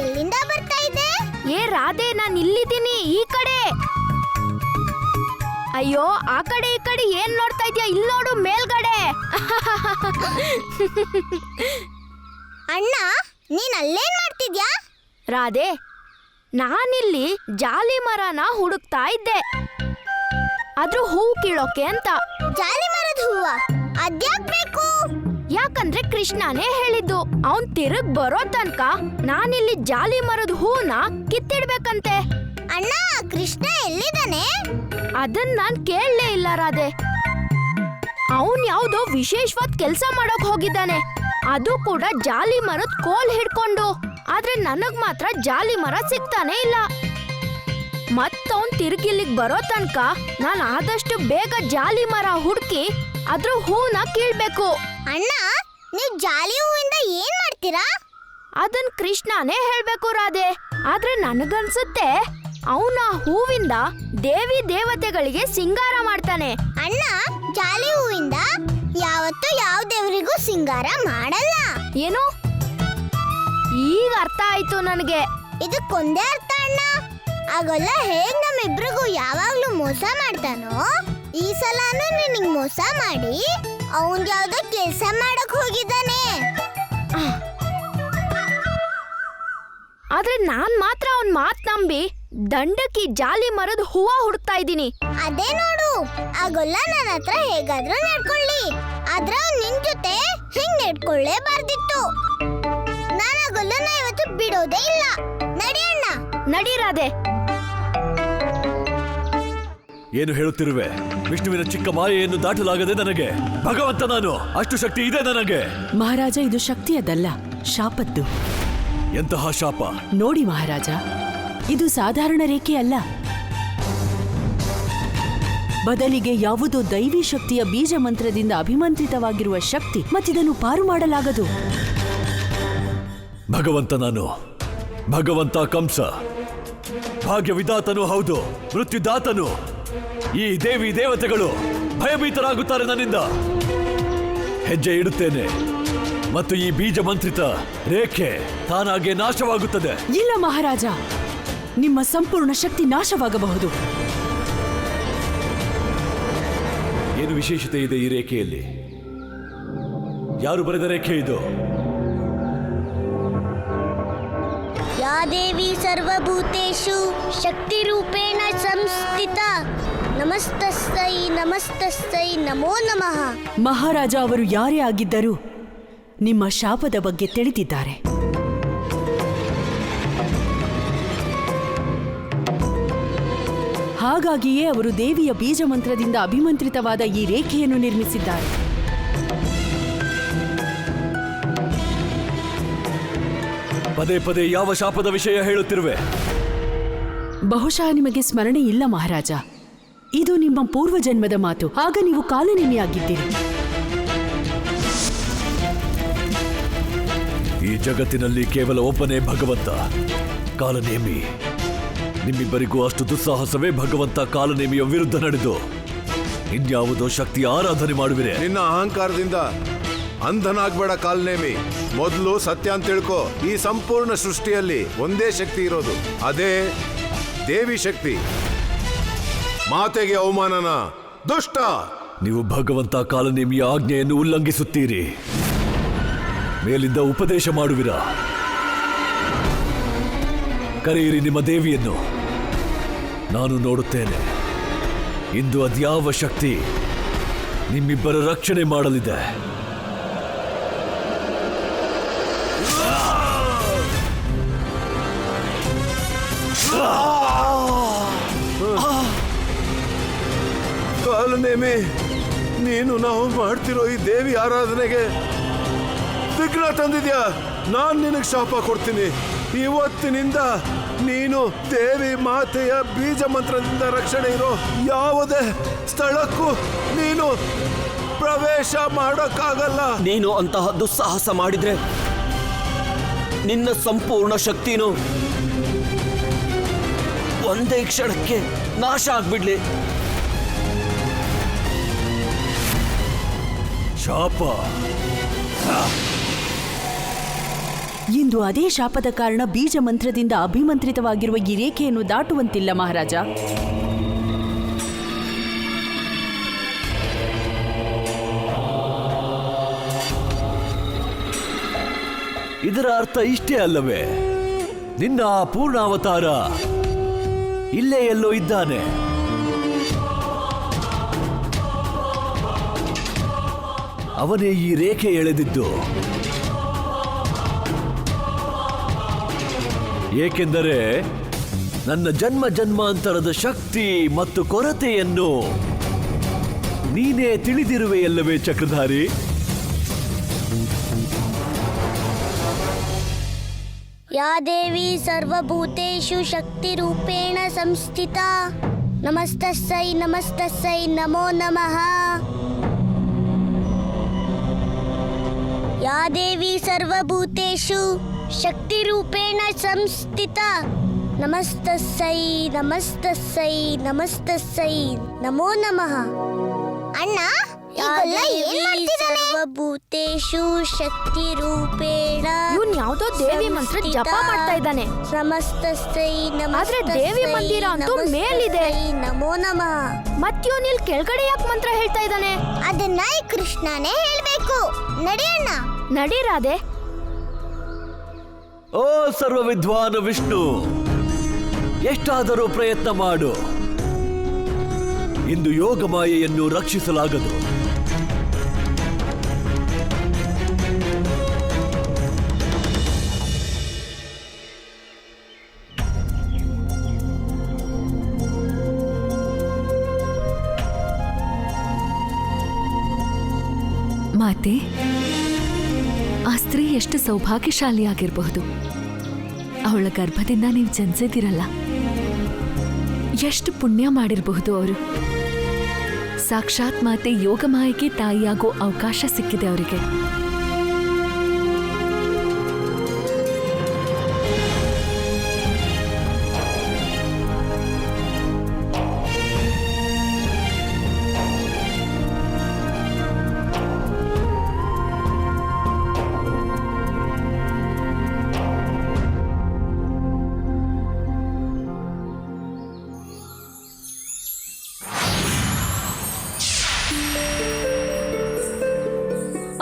ಎಲ್ಲಿಂದ ಬರ್ತಾ ಇದೆ? ಏ ರಾಧೆ, ನಾನು ಇಲ್ಲಿದ್ದೀನಿ, ಈ ಕಡೆ. ಅಯ್ಯೋ, ಆ ಕಡೆ ಈ ಕಡೆ ಏನ್ ನೋಡ್ತಾ ಇದ್ಯಾ? ಇಲ್ಲಿ ನೋಡು, ಮೇಲ್ಗಡೆ. ಅಣ್ಣ, ನೀನ್ ಅಲ್ಲೇನ್ ಮಾಡ್ತಿದ್ಯಾ? ರಾಧೆ, ನಾನಿಲ್ಲಿ ಜಾಲಿ ಮರನ ಹುಡುಕ್ತಾ ಇದ್ದೆ, ಅದ್ರ ಹೂವು ಕೀಳೋಕೆ ಅಂತ. ಜಾಲಿ ಮರದ ಹೂವ ಅದ್ಯಾಕ್ ಬೇಕು? ಯಾಕಂದ್ರೆ ಕೃಷ್ಣನೇ ಹೇಳಿದ್ದು, ಅವನ್ ತಿರುಗ್ ಬರೋ ತನಕ ನಾನಿಲ್ಲಿ ಜಾಲಿ ಮರದ ಹೂನ ಕಿತ್ತಿಡ್ಬೇಕಂತೆ. ಅಣ್ಣ, ಕೃಷ್ಣ ಎಲ್ಲಿದ್ದಾನೆ? ಅದನ್ನ ನಾನ್ ಕೇಳಲೇ ಇಲ್ಲ ರಾಧೆ. ಅವನ್ ಯಾವ್ದೋ ವಿಶೇಷವಾದ ಕೆಲ್ಸ ಮಾಡೋಕ್ ಹೋಗಿದ್ದಾನೆ, ಅದು ಕೂಡ ಜಾಲಿ ಮರದ ಕೋಲ್ ಹಿಡ್ಕೊಂಡು. ಆದ್ರೆ ನನಗ್ ಮಾತ್ರ ಜಾಲಿ ಮರ ಸಿಗ್ತಾನೆ ಇಲ್ಲ. ಮತ್ತವನ್ ತಿರುಗಿಲ್ಲಿಗ್ ಬರೋ ತನಕ ನಾನು ಆದಷ್ಟು ಬೇಗ ಜಾಲಿ ಮರ ಹುಡುಕಿ ಅದ್ರ ಹೂನ ಕೀಳ್ಬೇಕು. ಅಣ್ಣ, ನೀವ್ ಜಾಲಿ ಹೂವಿಂದ ಏನ್ ಮಾಡ್ತೀರಾ? ಅದನ್ ಕೃಷ್ಣನೇ ಹೇಳ್ಬೇಕು ರಾಧೆ. ಆದ್ರೆ ನನಗನ್ಸುತ್ತೆ ಅವನ ಹೂವಿಂದ ದೇವಿ ದೇವತೆಗಳಿಗೆ ಸಿಂಗಾರ ಮಾಡ್ತಾನೆ. ಅಣ್ಣ, ಜಾಲಿ ಹೂವಿಂದ ಯಾವತ್ತೂ ಯಾವ ದೇವರಿಗೂ ಸಿಂಗಾರ ಮಾಡಲ್ಲ. ಏನು? ಈಗ ಅರ್ಥ ಆಯ್ತು ನನಗೆ. ಇದಕ್ಕೊಂದೇ ಅರ್ಥ ಅಣ್ಣ. ಆಗೋಲ್ಲ ಹೇಗ್ ನಮ್ಮಿಬ್ರಿಗೂ ಯಾವಾಗ್ಲೂ ಮೋಸ ಮಾಡ್ತಾನೋ, ಈ ಸಲನೂ ನಿನಗ್ ಮೋಸ ಮಾಡಿ ಅವನ್ ಯಾವ್ದೋ ಕೆಲ್ಸ ಮಾಡಕ್ ಹೋಗಿದ್ದಾನೆ. ಆದ್ರೆ ನಾನ್ ಮಾತ್ರ ಅವನ್ ಮಾತ್ ನಂಬಿ ದಂಡಕ್ಕಿ ಜಾಲಿ ಮರದ ಹೂವ ಹುಡುಕ್ತಾ ಇದ್ದೀನಿ. ಅದೇ ನೋಡು, ಆಗೋಲ್ಲ ನನ್ನ ಹತ್ರ ಹೇಗಾದ್ರೂ ನಡ್ಕೊಳ್ಳಿ, ಆದ್ರೆ ಅವ್ನ್ ನಿನ್ ಜೊತೆ ಹಿಂಗ್ ನಡ್ಕೊಳ್ಳೇಬಾರ್ದಿತ್ತು. ನಾನಾಗೊಲ್ಲನ ಇವತ್ತು ಬಿಡೋದೇ ಇಲ್ಲ. ನಡಿ ಅಣ್ಣ. ನಡಿ ರಾಧೆ. ಏನು ಹೇಳುತ್ತಿರುವೆ? ವಿಷ್ಣುವಿನ ಚಿಕ್ಕ ಮಾಯೆಯನ್ನು ದಾಟಲಾಗದೆ ನನಗೆ. ಭಗವಂತ ನಾನು, ಅಷ್ಟು ಶಕ್ತಿ ಇದೆ ನನಗೆ. ಮಹಾರಾಜ, ಇದು ಶಕ್ತಿಯದಲ್ಲ, ಶಾಪದ್ದು. ಎಂತಹ ಶಾಪ? ನೋಡಿ ಮಹಾರಾಜ, ಇದು ಸಾಧಾರಣ ರೇಖೆ ಅಲ್ಲ. ಬದಲಿಗೆ ಯಾವುದೋ ದೈವಿ ಶಕ್ತಿಯ ಬೀಜ ಮಂತ್ರದಿಂದ ಅಭಿಮಂತ್ರಿತವಾಗಿರುವ ಶಕ್ತಿ, ಮತ್ತಿದನ್ನು ಪಾರು ಮಾಡಲಾಗದು. ಭಗವಂತ ನಾನು, ಭಗವಂತ ಕಂಸ, ಭಾಗ್ಯ ವಿಧಾತನು ಹೌದು, ಮೃತ್ಯುದಾತನು. ಈ ದೇವಿ ದೇವತೆಗಳು ಭಯಭೀತರಾಗುತ್ತಾರೆ ನನ್ನಿಂದ. ಹೆಜ್ಜೆ ಇಡುತ್ತೇನೆ ಮತ್ತು ಈ ಬೀಜ ಮಂತ್ರಿತ ರೇಖೆ ತಾನಾಗೆ ನಾಶವಾಗುತ್ತದೆ. ಇಲ್ಲ ಮಹಾರಾಜ, ನಿಮ್ಮ ಸಂಪೂರ್ಣ ಶಕ್ತಿ ನಾಶವಾಗಬಹುದು. ಏನು ವಿಶೇಷತೆ ಇದೆ ಈ ರೇಖೆಯಲ್ಲಿ? ಯಾರು ಬರೆದ ರೇಖೆ ಇದು? ಯಾ ದೇವಿ ಸರ್ವಭೂತೇಷು ಶಕ್ತಿರೂಪೇಣ ಸಂಸ್ಥಿತ, ನಮಸ್ತಸ್ಸೈ ನಮಸ್ತಸ್ಸೈ ನಮೋ ನಮಃ. ಮಹಾರಾಜ ಅವರು ಯಾರೇ ಆಗಿದ್ದರೂ ನಿಮ್ಮ ಶಾಪದ ಬಗ್ಗೆ ತಿಳಿದಿದ್ದಾರೆ. ಹಾಗಾಗಿಯೇ ಅವರು ದೇವಿಯ ಬೀಜ ಮಂತ್ರದಿಂದ ಅಭಿಮಂತ್ರಿತವಾದ ಈ ರೇಖೆಯನ್ನು ನಿರ್ಮಿಸಿದ್ದಾರೆ. ಪದೇ ಪದೇ ಯಾವ ಶಾಪದ ವಿಷಯ ಹೇಳುತ್ತಿರುವೆ? ಬಹುಶಃ ನಿಮಗೆ ಸ್ಮರಣೆ ಇಲ್ಲ ಮಹಾರಾಜ. ಇದು ನಿಮ್ಮ ಪೂರ್ವಜನ್ಮದ ಮಾತು. ಆಗ ನೀವು ಕಾಲನೇಮಿಯಾಗಿದ್ದೀರಿ. ಈ ಜಗತ್ತಿನಲ್ಲಿ ಕೇವಲ ಒಬ್ಬನೇ ಭಗವಂತ, ಕಾಲನೇಮಿ. ನಿಮ್ಮಿಬ್ಬರಿಗೂ ಅಷ್ಟು ದುಸ್ಸಾಹಸವೇ? ಭಗವಂತ ಕಾಲನೇಮಿಯ ವಿರುದ್ಧ ನಡೆದು ಇನ್ಯಾವುದೋ ಶಕ್ತಿಯ ಆರಾಧನೆ ಮಾಡುವಿರೆ? ನಿನ್ನ ಅಹಂಕಾರದಿಂದ ಅಂಧನಾಗ್ಬೇಡ ಕಾಲನೇಮಿ. ಮೊದಲು ಸತ್ಯ ಅಂತ ತಿಳ್ಕೊ. ಈ ಸಂಪೂರ್ಣ ಸೃಷ್ಟಿಯಲ್ಲಿ ಒಂದೇ ಶಕ್ತಿ ಇರೋದು, ಅದೇ ದೇವಿ ಶಕ್ತಿ. ಮಾತೆಗೆ ಅವಮಾನನ, ದುಷ್ಟ. ನೀವು ಭಗವಂತ ಕಾಲನೇಮಿಯ ಆಜ್ಞೆಯನ್ನು ಉಲ್ಲಂಘಿಸುತ್ತೀರಿ. ಮೇಲಿಂದ ಉಪದೇಶ ಮಾಡುವಿರಾ? ಕರೆಯಿರಿ ನಿಮ್ಮ ದೇವಿಯನ್ನು, ನಾನು ನೋಡುತ್ತೇನೆ. ಇಂದು ಅದ್ಯಾವ ಶಕ್ತಿ ನಿಮ್ಮಿಬ್ಬರ ರಕ್ಷಣೆ ಮಾಡಲಿದೆ. ಕಾಲನೇಮಿ, ನೀನು ನಾವು ಮಾಡ್ತಿರೋ ಈ ದೇವಿ ಆರಾಧನೆಗೆ ವಿಘ್ನ ತಂದಿದ್ಯಾ. ನಾನ್ ನಿನಗೆ ಶಾಪ ಕೊಡ್ತೀನಿ. ಇವತ್ತಿನಿಂದ ನೀನು ದೇವಿ ಮಾತೆಯ ಬೀಜ ಮಂತ್ರದಿಂದ ರಕ್ಷಣೆ ಇರೋ ಯಾವುದೇ ಸ್ಥಳಕ್ಕೂ ನೀನು ಪ್ರವೇಶ ಮಾಡೋಕ್ಕಾಗಲ್ಲ. ನೀನು ಅಂತಹ ದುಸ್ಸಾಹಸ ಮಾಡಿದ್ರೆ ನಿನ್ನ ಸಂಪೂರ್ಣ ಶಕ್ತಿನೂ ಒಂದೇ ಕ್ಷಣಕ್ಕೆ ನಾಶ ಆಗ್ಬಿಡ್ಲಿ. ಶಾಪ. ಇಂದು ಅದೇ ಶಾಪದ ಕಾರಣ ಬೀಜ ಮಂತ್ರದಿಂದ ಅಭಿಮಂತ್ರಿತವಾಗಿರುವ ಈ ರೇಖೆಯನ್ನು ದಾಟುವಂತಿಲ್ಲ ಮಹಾರಾಜ. ಇದರ ಅರ್ಥ ಇಷ್ಟೇ ಅಲ್ಲವೇ? ನಿನ್ನ ಪೂರ್ಣಾವತಾರ ಇಲ್ಲೇ ಎಲ್ಲೋ ಇದ್ದಾನೆ. ಅವನೇ ಈ ರೇಖೆ ಎಳೆದಿದ್ದು. ಏಕೆಂದರೆ ನನ್ನ ಜನ್ಮ ಜನ್ಮಾಂತರದ ಶಕ್ತಿ ಮತ್ತು ಕೊರತೆಯನ್ನು ನೀನೇ ತಿಳಿದಿರುವೆಯಲ್ಲವೇ ಚಕ್ರಧಾರಿ? ಯಾ ದೇವಿ ಸರ್ವಭೂತೇಷು ಶಕ್ತಿರೂಪೇಣ ಸಂಸ್ಥಿತಾ ನಮಸ್ತಸ್ಸೈ ನಮಸ್ತಸ್ಸೈ ನಮೋ ನಮಃ. ಯಾ ದೇವಿ ಸರ್ವಭೂತೇಷು ಶಕ್ತಿರೂಪೇಣ ಸಂಸ್ಥಿತಾ ನಮಸ್ತಸ್ಸೈ ನಮಸ್ತಸ್ಸೈ ನಮಸ್ತಸ್ಸೈ ನಮೋ ನಮಃ. ಅಣ್ಣ, ಸರ್ವಭೂತೇಷು ಶಕ್ತಿರೂಪೇಣ ಇವನ್ ಯಾವ್ದೋ ದೇವಿ ಮಂತ್ರ ಜಪ ಮಾಡ್ತಾ ಇದ್ದಾನೆ. ನಮಸ್ತಸ್ಸೈ ಆದ್ರೆ ದೇವಿ ಮಂದಿರ ಅಂತೂ ಮೇಲಿದೆ. ನಮೋ ನಮಃ. ಮತ್ತಿವನಿಲ್ ಕೆಳಗಡೆ ಯಾಕೆ ಮಂತ್ರ ಹೇಳ್ತಾ ಇದ್ದಾನೆ? ಅದನ್ನ ಕೃಷ್ಣನೇ ಹೇಳ್ಬೇಕು. ನಡಿಯಣ್ಣ. ನಡೀರಾದೆ. ಓ ಸರ್ವವಿದ್ವಾನ ವಿಷ್ಣು, ಎಷ್ಟಾದರೂ ಪ್ರಯತ್ನ ಮಾಡು. ಇಂದು ಯೋಗಮಾಯೆಯನ್ನು ರಕ್ಷಿಸಲಾಗದು. ಮಾತೆ, ಆ ಸ್ತ್ರೀ ಎಷ್ಟು ಸೌಭಾಗ್ಯಶಾಲಿಯಾಗಿರಬಹುದು. ಅವಳ ಗರ್ಭದಿಂದ ನೀವು ಜನಿಸಿದಿರಲ್ಲ. ಎಷ್ಟು ಪುಣ್ಯ ಮಾಡಿರಬಹುದು ಅವರು. ಸಾಕ್ಷಾತ್ ಮಾತೆ ಯೋಗಮಾಯೆಗೆ ತಾಯಿಯಾಗೋ ಅವಕಾಶ ಸಿಕ್ಕಿದೆ ಅವರಿಗೆ.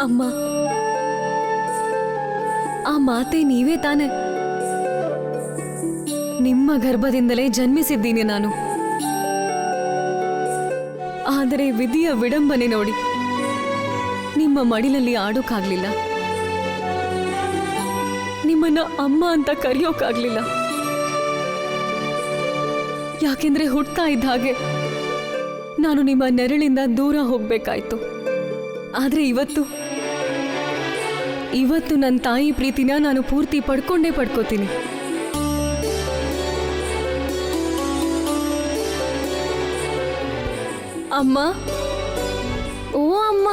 ಅಮ್ಮ, ಆ ಮಾತೆ ನೀವೇ ತಾನೆ? ನಿಮ್ಮ ಗರ್ಭದಿಂದಲೇ ಜನ್ಮಿಸಿದ್ದೀನಿ ನಾನು. ಆದರೆ ವಿಧಿಯ ವಿಡಂಬನೆ ನೋಡಿ, ನಿಮ್ಮ ಮಡಿಲಲ್ಲಿ ಆಡೋಕ್ಕಾಗ್ಲಿಲ್ಲ, ನಿಮ್ಮನ್ನ ಅಮ್ಮ ಅಂತ ಕರೆಯೋಕ್ಕಾಗ್ಲಿಲ್ಲ. ಯಾಕೆಂದ್ರೆ ಹುಟ್ತಾ ಇದ್ದ ಹಾಗೆ ನಾನು ನಿಮ್ಮ ನೆರಳಿಂದ ದೂರ ಹೋಗ್ಬೇಕಾಯ್ತು. ಆದ್ರೆ ಇವತ್ತು ನನ್ನ ತಾಯಿ ಪ್ರೀತಿನ ನಾನು ಪೂರ್ತಿ ಪಡ್ಕೋತೀನಿ. ಅಮ್ಮ, ಓ ಅಮ್ಮ,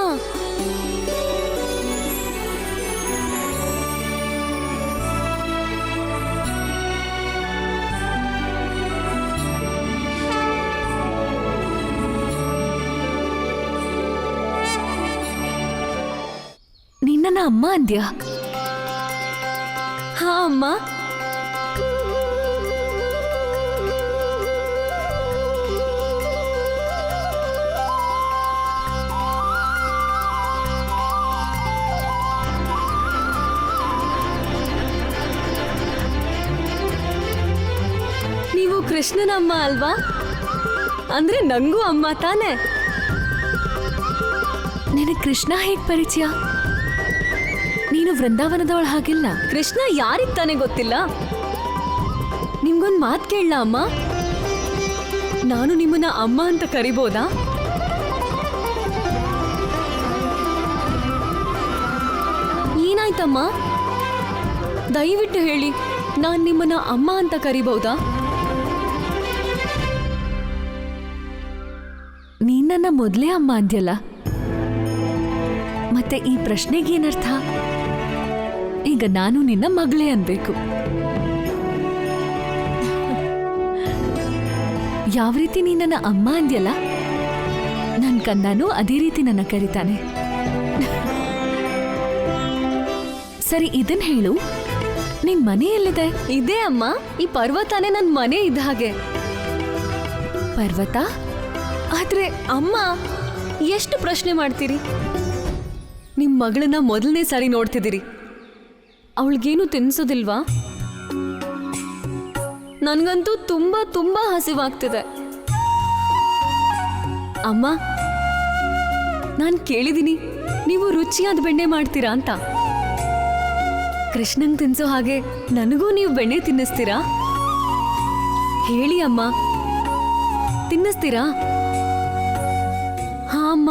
ನಿನ್ನ ಅಮ್ಮ ಅಂದ್ಯಾ? ಹಾ ಅಮ್ಮ. ನೀವು ಕೃಷ್ಣನ ಅಮ್ಮ ಅಲ್ವಾ? ಅಂದ್ರೆ ನಂಗೂ ಅಮ್ಮ ತಾನೆ. ನಿನಗೆ ಕೃಷ್ಣ ಹೇಗ್ ಪರಿಚಯ? ನೀನು ವೃಂದಾವನದವಳ ಹಾಗಿಲ್ಲ. ಕೃಷ್ಣ ಯಾರಿಗ್ ತಾನೆ ಗೊತ್ತಿಲ್ಲ? ನಿಮ್ಗೊಂದ್ ಮಾತ್ ಕೇಳಲ್ಲ ಅಮ್ಮ? ನಾನು ನಿಮ್ಮನ್ನ ಅಮ್ಮ ಅಂತ ಕರಿಬೋದಾ? ಏನಾಯ್ತಮ್ಮ? ದಯವಿಟ್ಟು ಹೇಳಿ, ನಾನ್ ನಿಮ್ಮನ್ನ ಅಮ್ಮ ಅಂತ ಕರಿಬಹುದಾ? ನೀನ್ ನನ್ನ ಮೊದಲೇ ಅಮ್ಮ ಅಂದ್ಯಲ್ಲ, ಮತ್ತೆ ಈ ಪ್ರಶ್ನೆಗೇನರ್ಥ? ಈಗ ನಾನು ನಿನ್ನ ಮಗಳೇ ಅನ್ಬೇಕು. ಯಾವ ರೀತಿ ನೀನ್ ನನ್ನ ಅಮ್ಮ ಅಂದ್ಯಲ್ಲ, ನನ್ ಕಂದನೂ ಅದೇ ರೀತಿ ನನ್ನ ಕರಿತಾನೆ. ಸರಿ ಇದನ್ ಹೇಳು, ನಿನ್ ಮನೆ ಎಲ್ಲಿದೆ? ಇದೇ ಅಮ್ಮ, ಈ ಪರ್ವತನೇ ನನ್ ಮನೆ ಇದ್ದ ಹಾಗೆ. ಪರ್ವತ? ಆದ್ರೆ ಅಮ್ಮ, ಎಷ್ಟು ಪ್ರಶ್ನೆ ಮಾಡ್ತೀರಿ? ನಿಮ್ ಮಗಳನ್ನ ಮೊದಲನೇ ಸಾರಿ ನೋಡ್ತಿದ್ದೀರಿ, ಅವಳಿಗೇನು ತಿನ್ಸೋದಿಲ್ವಾ? ನನ್ಗಂತೂ ತುಂಬಾ ತುಂಬಾ ಹಸಿವಾಗ್ತಿದೆ. ಅಮ್ಮ, ನಾನ್ ಕೇಳಿದೀನಿ ನೀವು ರುಚಿಯಾದ ಬೆಣ್ಣೆ ಮಾಡ್ತೀರಾ ಅಂತ. ಕೃಷ್ಣಂಗ್ ತಿನ್ಸೋ ಹಾಗೆ ನನಗೂ ನೀವು ಬೆಣ್ಣೆ ತಿನ್ನಿಸ್ತೀರಾ? ಹೇಳಿ ಅಮ್ಮ, ತಿನ್ನಿಸ್ತೀರಾ? ಹಾ ಅಮ್ಮ,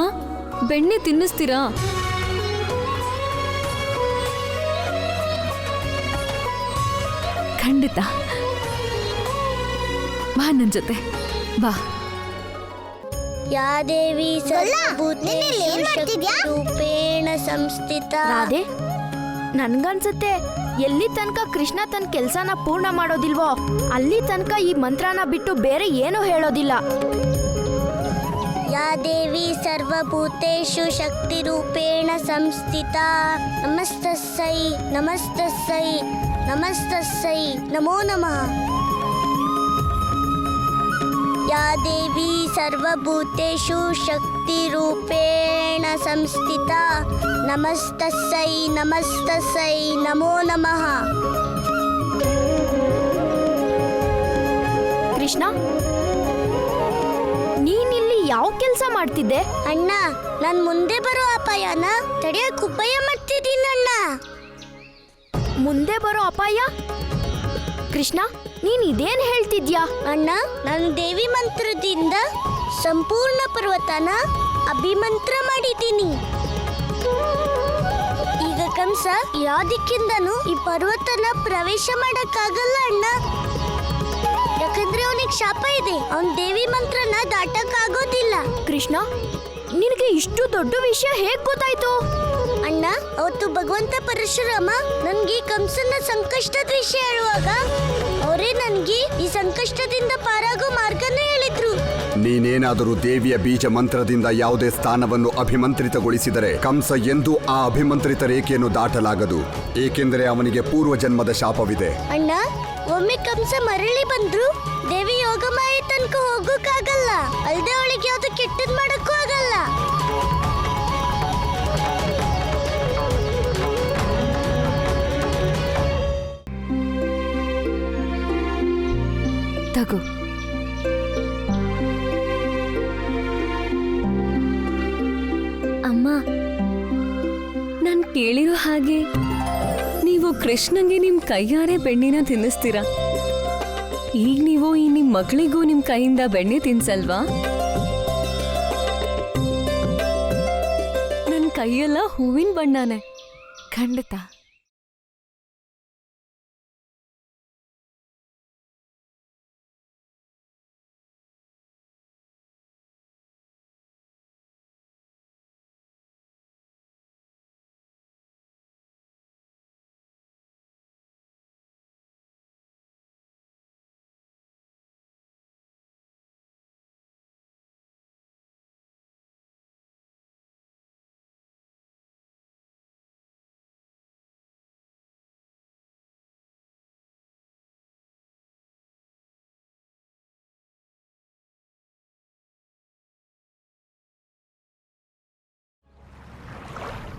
ಬೆಣ್ಣೆ ತಿನ್ನಿಸ್ತೀರಾ? ಖಂಡಿತ, ಬಾ ನನ್ ಜೊತೆ ಬಾ. ಯಾ ದೇವಿ ರೂಪೇಣ ಸಂಸ್ಥಿತ. ರಾಧೆ, ನನ್ಗನ್ಸುತ್ತೆ ಎಲ್ಲಿ ತನಕ ಕೃಷ್ಣ ತನ್ನ ಕೆಲ್ಸನ ಪೂರ್ಣ ಮಾಡೋದಿಲ್ವೋ ಅಲ್ಲಿ ತನಕ ಈ ಮಂತ್ರನ ಬಿಟ್ಟು ಬೇರೆ ಏನೂ ಹೇಳೋದಿಲ್ಲ. ಯಾ ದೇವಿ ಸರ್ವಭೂತೇಷು ಶಕ್ತಿ ರೂಪೇಣ ಸಂಸ್ಥಿತ. ನಮಸ್ತಸ್ಸೈ ನಮಸ್ತಸ್ಸೈ ನಮಸ್ತಸ್ಸೈ ನಮೋ ನಮಃ. ಯಾ ದೇವಿ ಸರ್ವಭೂತೇಷು ಶಕ್ತಿ ರೂಪೇಣ ಸಂಸ್ಥಿತ. ನಮಸ್ತಸ್ಸೈ ನಮಸ್ತಸ್ಸೈ ನಮೋ ನಮಃ. ಕೃಷ್ಣ, ನೀನಿಲ್ಲಿ ಯಾವ ಕೆಲಸ ಮಾಡ್ತಿದ್ದೆ? ಅಣ್ಣ, ನಾನ್ ಮುಂದೆ ಬರೋ ಅಪಾಯನ ತಡೆಯಕ್ ಉಪಾಯ ಮಾಡ್ತಿದ್ದೀನಣ್ಣ. ಮುಂದೆ ಬರೋ ಅಪಾಯ? ಕೃಷ್ಣ, ನೀನ್ ಇದೇನ್ ಹೇಳ್ತಿದ್ಯಾ? ಅಣ್ಣ, ನಾನು ದೇವಿ ಮಂತ್ರದಿಂದ ಸಂಪೂರ್ಣ ಪರ್ವತನ ಅಭಿಮಂತ್ರ ಮಾಡಿದ್ದೀನಿ. ಈಗ ಕಂಸ ಯಾವ ದಿಕ್ಕಿಂದನೂ ಈ ಪರ್ವತನ ಪ್ರವೇಶ ಮಾಡಕ್ಕಾಗಲ್ಲ ಅಣ್ಣ. ಯಾಕಂದ್ರೆ ಅವನಿಗೆ ಶಾಪ ಇದೆ, ಅವನ್ ದೇವಿ ಮಂತ್ರನ ದಾಟಕ್ಕಾಗೋದಿಲ್ಲ. ಕೃಷ್ಣ, ನಿನಗೆ ಇಷ್ಟು ದೊಡ್ಡ ವಿಷಯ ಹೇಗ್ ಗೊತ್ತಾಯ್ತು? ಅಣ್ಣ, ಅವತ್ತು ಭಗವಂತ ಪರಶುರಾಮ ನನ್ಗೆ ಕಂಸನ ಸಂಕಷ್ಟದ ವಿಷಯ ಹೇಳುವಾಗ ಅವರೇ ನನ್ಗೆ ಈ ಸಂಕಷ್ಟದಿಂದ ಪಾರಾಗೋ ಮಾರ್ಗನ ಹೇಳಿದ್ರು. ನೀನೇನಾದರೂ ದೇವಿಯ ಬೀಜ ಮಂತ್ರದಿಂದ ಯಾವುದೇ ಸ್ಥಾನವನ್ನು ಅಭಿಮಂತ್ರಿತಗೊಳಿಸಿದರೆ ಕಂಸ ಎಂದೂ ಆ ಅಭಿಮಂತ್ರಿತ ರೇಖೆಯನ್ನು ದಾಟಲಾಗದು, ಏಕೆಂದರೆ ಅವನಿಗೆ ಪೂರ್ವ ಜನ್ಮದ ಶಾಪವಿದೆ. ಅಣ್ಣ, ಒಮ್ಮೆ ಕಂಸ ಮರಳಿ ಬಂದ್ರು ದೇವಿ ಯೋಗಮಾಯ ತನಕ ಹೋಗೋಕ್ಕಾಗಲ್ಲ, ಅಲ್ದೆ ಅವಳಿಗೆ ಯಾವ್ದು ಕೆಟ್ಟದ್ ಮಾಡಕ್ಕೂ ಆಗಲ್ಲ. ತಗೋ. ಅಮ್ಮ, ನಾನ್ ಕೇಳಿರೋ ಹಾಗೆ ನೀವು ಕೃಷ್ಣಂಗೆ ನಿಮ್ ಕೈಯಾರೆ ಬೆಣ್ಣೆನ ತಿನ್ನಿಸ್ತೀರಾ? ಈಗ ನೀವು ಈ ನಿಮ್ ಮಗಳಿಗೂ ನಿಮ್ ಕೈಯಿಂದ ಬೆಣ್ಣೆ ತಿನ್ಸಲ್ವಾ? ನನ್ ಕೈಯೆಲ್ಲ ಹೂವಿನ ಬಣ್ಣನೇ. ಖಂಡಿತ.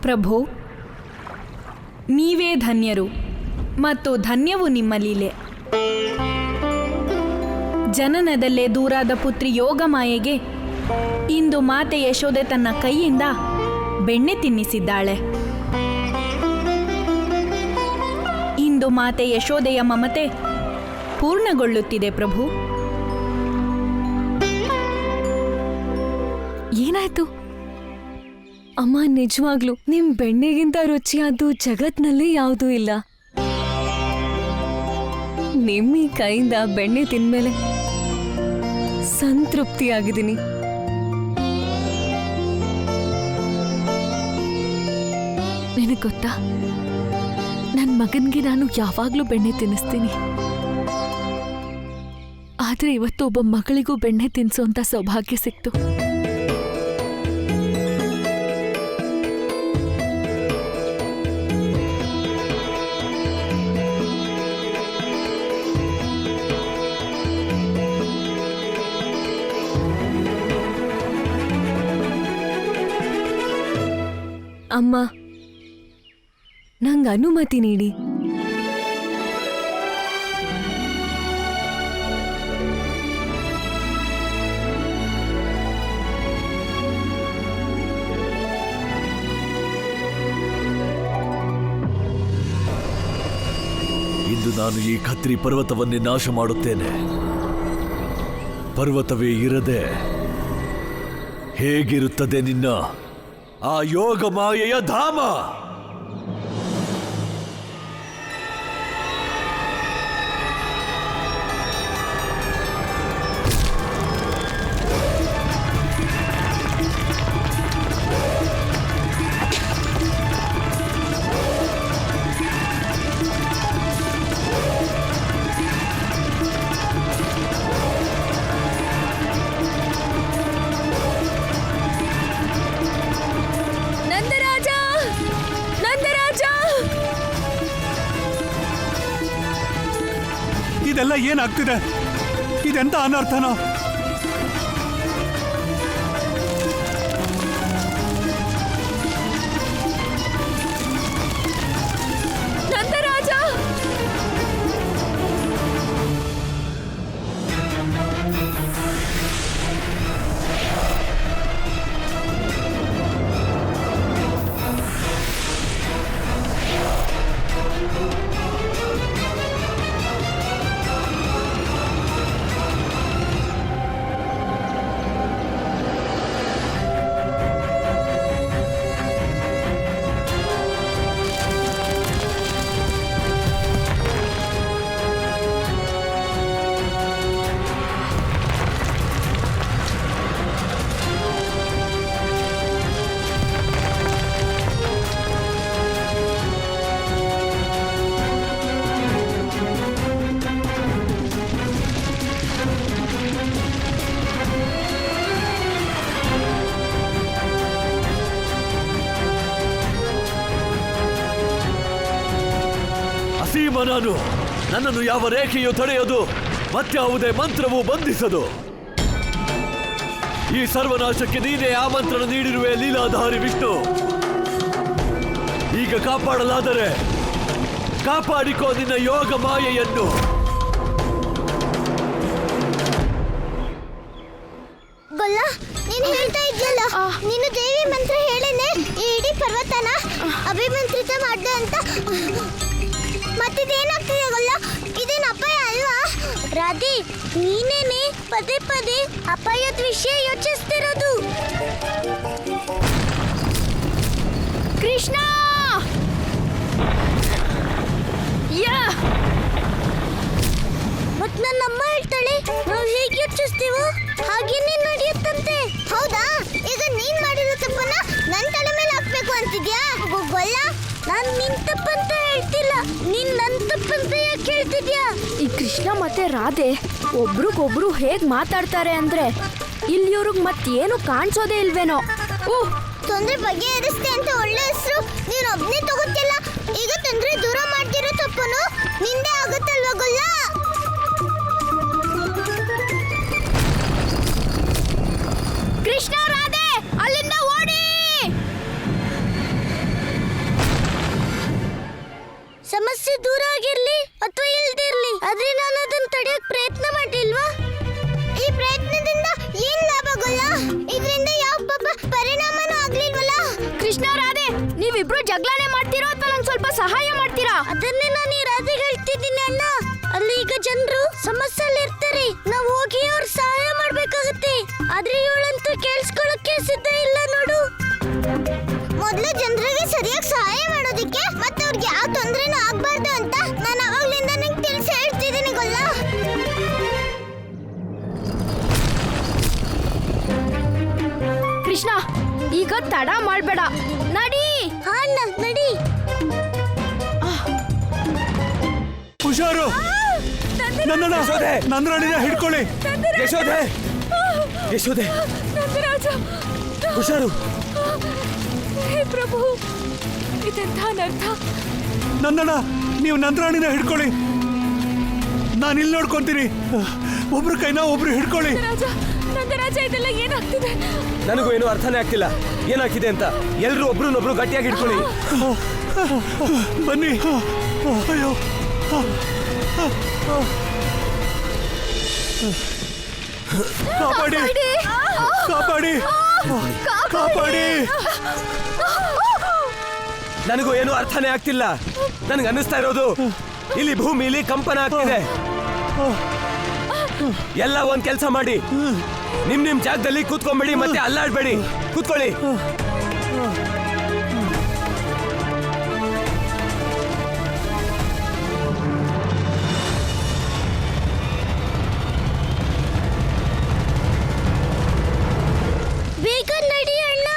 ಪ್ರಭು, ನೀವೇ ಧನ್ಯರು ಮತ್ತು ಧನ್ಯವು ನಿಮ್ಮ ಲೀಲೆ. ಜನನದಲ್ಲೇ ದೂರಾದ ಪುತ್ರಿ ಯೋಗಮಾಯೆಗೆ ಇಂದು ಮಾತೆ ಯಶೋದೆ ತನ್ನ ಕೈಯಿಂದ ಬೆಣ್ಣೆ ತಿನ್ನಿಸಿದ್ದಾಳೆ. ಇಂದು ಮಾತೆ ಯಶೋದೆಯ ಮಮತೆ ಪೂರ್ಣಗೊಳ್ಳುತ್ತಿದೆ ಪ್ರಭು. ಏನಾಯ್ತು ಅಮ್ಮ? ನಿಜವಾಗ್ಲು ನಿಮ್ ಬೆಣ್ಣೆಗಿಂತ ರುಚಿಯಾದ್ದು ಜಗತ್ನಲ್ಲಿ ಯಾವುದೂ ಇಲ್ಲ. ನಿಮ್ಮ ಈ ಕೈಯಿಂದ ಬೆಣ್ಣೆ ತಿಂದ್ಮೇಲೆ ಸಂತೃಪ್ತಿಯಾಗಿದ್ದೀನಿ. ನಿನಗೆ ಗೊತ್ತಾ, ನನ್ನ ಮಗನ್ಗೆ ನಾನು ಯಾವಾಗ್ಲೂ ಬೆಣ್ಣೆ ತಿನ್ನಿಸ್ತೀನಿ. ಆದ್ರೆ ಇವತ್ತು ಒಬ್ಬ ಮಗಳಿಗೂ ಬೆಣ್ಣೆ ತಿನ್ಸೋಂತ ಸೌಭಾಗ್ಯ ಸಿಕ್ತು. ಅಮ್ಮ, ನಂಗೆ ಅನುಮತಿ ನೀಡಿ. ಇಂದು ನಾನು ಈ ಖತ್ರಿ ಪರ್ವತವನ್ನೇ ನಾಶ ಮಾಡುತ್ತೇನೆ. ಪರ್ವತವೇ ಇರದೆ ಹೇಗಿರುತ್ತದೆ ನಿನ್ನ ಆ ಯೋಗ ಮಾಯೆಯ ಧಾಮ? ಇದೆಲ್ಲ ಏನಾಗ್ತಿದೆ? ಇದೆಂತ ಅನರ್ಥನೋ? ನಂದರಾಜ, ನಾನು ನನ್ನನ್ನು ಯಾವ ರೇಖೆಯು ತಡೆಯದು, ಮತ್ಯಾವುದೇ ಮಂತ್ರವು ಬಂಧಿಸದು. ಈ ಸರ್ವನಾಶಕ್ಕೆ ನೀನೇ ಆಮಂತ್ರಣ ನೀಡಿರುವೆ ಲೀಲಾಧಾರಿ ವಿಷ್ಣು. ಈಗ ಕಾಪಾಡಲಾದರೆ ಕಾಪಾಡಿಕೋ ನಿನ್ನ ಯೋಗ ಮಾಯೆಯನ್ನು. ಗೊಲ್ಲ, ನೀನು ಹೇಳ್ತಾ ಇದ್ಯಲ್ಲ, ನೀನು ದೇವಿ ಮಂತ್ರ ಹೇಳೇನೆ ಈ ಇಡೀ ಪರ್ವತನ ಅಭಿಮಂತ್ರಿತ ಮಾಡ್ದೆ ಅಂತ. ಮತ್ತಿದೇನಾಗ್ತಿದೆ ಗೊಲ್ಲ? ಇದೇನು ಅಪಾಯ ಅಲ್ವಾ? ರಾಧಿ, ನೀನೇನೆ ಪದೇ ಪದೇ ಅಪಾಯದ ವಿಷಯ ಯೋಚಿಸ್ತಿರೋದು. ಕೃಷ್ಣ, ಮತ್ ನನ್ನ ಅಮ್ಮ ಹೇಳ್ತಾಳೆ ನಾವು ಹೇಗೆ ಯೋಚಿಸ್ತೀವೋ ಹಾಗೇನೆ ನಡೆಯುತ್ತಂತೆ. ಹೌದಾ? ಈಗ ನೀನ್ ಮಾಡಿರೋ ತಪ್ಪನ್ನ ನನ್ನ ತಲೆ ಮೇಲೆ ಹಾಕ್ಬೇಕು ಅಂತಿದ್ಯಾ? ಗೊಲ್ಲ, ನಾನ್ ನಿನ್ ತಪ್ಪಂತ ಹೇಳ್ತಿಲ್ಲ, ನೀನ್ ನನ್ ತಪ್ಪಂತ ಯಾಕೆ ಹೇಳ್ತಿದ್ಯಾ? ಈ ಕೃಷ್ಣ ಮತ್ತೆ ರಾಧೆ ಒಬ್ರಿಗೊಬ್ರು ಹೇಗ್ ಮಾತಾಡ್ತಾರೆ ಅಂದ್ರೆ ಇಲ್ಲಿಯವ್ರಿಗೆ ಮತ್ತೇನು ಕಾಣಿಸೋದೇ ಇಲ್ವೇನೋ. ತೊಂದ್ರೆ ಬಗೆಹರಿಸ್ತೆ ಅಂತ ಒಳ್ಳೆ ಹೆಸರು ನೀನ್ ಒಬ್ನೇ ತಗೋತಿಲ್ಲ. ಈಗ ತೊಂದ್ರೆ ದೂರ ಮಾಡ್ತಿರೋ ತಪ್ಪನು ನಿಂದೆ ಆಗುತ್ತಲ್ವಾ ಗೊಲ್ಲ? ಕೃಷ್ಣ, ರಾಧೆ, ಅಲ್ಲಿಂದ ಓಡಿ! ಸಮಸ್ಯೆ ದೂರ ಆಗಿರ್ಲಿ ಅಥವಾ ಇಲ್ದಿರ್ಲಿ, ಆದ್ರೆ ನಾನು ಅದನ್ನ ತಡೆಯಕ್ ಪ್ರಯತ್ನ ಮಾಡಿಲ್ವಾ? ಈ ಪ್ರಯತ್ನದಿಂದ ಏನ್ ಲಾಭ ಗೊಲ್ಲ? ಇದರಿಂದ ಯಾವ ಪರಿಣಾಮನೂ ಆಗ್ಲಿಲ್ವಲ್ಲ? ಕೃಷ್ಣ, ರಾಧೆ, ನೀವಿಬ್ರು ಜಗಳನೆ ಮಾಡ್ತೀರೋ ಅಥವಾ ನಂಗೆ ಸ್ವಲ್ಪ ಸಹಾಯ ಮಾಡ್ತೀರಾ? ಅದನ್ನೇ ನಾನು ಈ ರಾಧೆಗೆ ಹೇಳ್ತಿದ್ದೀನಿ ಅಣ್ಣ. ಅಲ್ಲಿ ಈಗ ಜನರು ಸಮಸ್ಯೆಯಲ್ಲಿ ಇರ್ತಾರೆ, ನಾವು ಹೋಗಿ ಅವ್ರ ಸಹಾಯ ಮಾಡ್ಬೇಕಾಗುತ್ತೆ. ಆದ್ರೆ ಇವಳಂತೂ ಕೇಳಿಸ್ಕೊಳ್ಳೋಕೆ ಸಿದ್ಧ ಇಲ್ಲ ನೋಡು. ಮೊದಲು ಜನರಿಗೆ ಸರಿಯಾಗಿ ಸಹಾಯ ಮಾಡೋದಿಕ್ಕೆ ಮತ್ತೆ ಅವ್ರಿಗೆ ಯಾವ ತೊಂದ್ರೆನೂ ಆಗ್ಬಾರ್ದು ಅಂತ ನಾನು ಅವಾಗ್ಲಿಂದ ನಿಂಗೆ ತಿಳಿಸಿ ಹೇಳ್ತಿದ್ದೀನಿ ಗೊಲ್ಲ. ಕೃಷ್ಣ, ಈಗ ತಡ ಮಾಡ್ಬೇಡ, ನಡಿ. ಹಾ ಅಣ್ಣ, ನಡಿ. ಹುಷಾರು, ನನ್ನನ್ನ ನಂದರಾಣಿನ ಹಿಡ್ಕೊಳ್ಳಿ. ಯಶೋದೆ, ಯಶೋದೆ, ನಂದರಾಜ, ಹುಷಾರು. ಹೇ ಪ್ರಭು, ಇದೆಂಥ ಅನರ್ಥ. ನನ್ನನ್ನ ನೀವು ನಂದರಾಣಿನ ಹಿಡ್ಕೊಳ್ಳಿ. ನಾನು ಇಲ್ಲಿ ನೋಡ್ಕೊಂತೀನಿ. ಒಬ್ರು ಕೈನ ಒಬ್ರು ಹಿಡ್ಕೊಳ್ಳಿ. ರಾಜ, ನಂದರಾಜ ಇದೆಲ್ಲ ಏನಾಗ್ತಿದೆ? ನನಗೂ ಏನು ಅರ್ಥನೇ ಆಗ್ತಿಲ್ಲ ಏನಾಗ್ತಿದೆ ಅಂತ. ಎಲ್ರು ಒಬ್ರನ್ನೊಬ್ರು ಗಟ್ಟಿಯಾಗಿ ಇಟ್ಕೊಳ್ಳಿ. ಬನ್ನಿ. ಅಯ್ಯೋ, ಕಾಪಾಡಿ, ಕಾಪಾಡಿ, ಕಾಪಾಡಿ. ನನಗೂ ಏನು ಅರ್ಥನೇ ಆಗ್ತಿಲ್ಲ. ನನಗೆ ಅನ್ನಿಸ್ತಾ ಇರೋದು ಇಲ್ಲಿ ಭೂಮಿಲಿ ಕಂಪನ ಆಗ್ತಿದೆ. ಎಲ್ಲ ಒಂದ್ ಕೆಲಸ ಮಾಡಿ, ನಿಮ್ ಜಾಗದಲ್ಲಿ ಕೂತ್ಕೊಂಡ್ಬೇಡಿ, ಮತ್ತೆ ಅಲ್ಲಾಡ್ಬೇಡಿ, ಕೂತ್ಕೊಳ್ಳಿ. ಬೇಗ ನಡಿ ಅಣ್ಣ.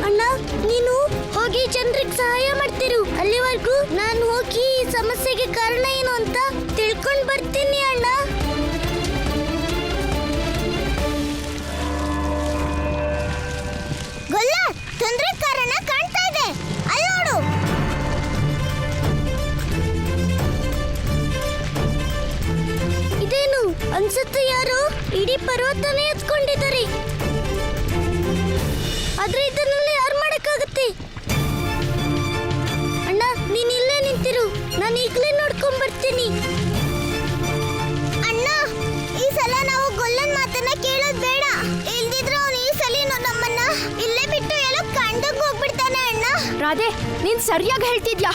ಅಣ್ಣ, ನೀನು ಹೋಗಿ ಜನರಿಗೆ ಸಹಾಯ ಮಾಡ್ತಿರು. ಅಲ್ಲಿವರೆಗೂ ನಾನು ಹೋಗಿ ಈ ಸಮಸ್ಯೆಗೆ ಕಾರಣ ಏನು ಅಂತ ತಿಳ್ಕೊಂಡ್ ಬರ್ತೀನಿ ಅಣ್ಣ. ಗೊಲ್ಲ, ತೊಂದ್ರೆ ಕಾರಣ ಕಾಣ್ತಾ ಇದೆ, ಅಲ್ಲಿ ನೋಡು. ಇದೇನು ಅನ್ಸುತ್ತೆ, ಯಾರು ಇಡೀ ಪರ್ವತನೇ ಎತ್ಕೊಂಡಿದ್ದಾರೆ. ಆದ್ರೆ ಇದನ್ನೆಲ್ಲ ಯಾರು ಮಾಡಕ್ಕಾಗತ್ತೆ? ಅಣ್ಣ, ನೀನ್ ಇಲ್ಲೇ ನಿಂತಿರು, ನಾನು ಈಗಲೇ ನೋಡ್ಕೊಂಡ್ ಬರ್ತೀನಿ. ಅಣ್ಣ, ಈ ಸಲ ನಾವು ಗೊಲ್ಲನ್ ಮಾತನ್ನ ಕೇಳೋದ್ ಬೇಡ. ಇಲ್ದಿದ್ರೆ ಅವನು ಈ ಸಲ ನಮ್ಮನ್ನ ಇಲ್ಲೇ ಬಿಟ್ಟು ಎಲ್ಲೋ ಕಂಡಂಗ್ ಹೋಗ್ಬಿಡ್ತಾನೆ. ಅಣ್ಣ, ರಾಧೆ, ನೀನ್ ಸರಿಯಾಗಿ ಹೇಳ್ತಿದ್ಯಾ.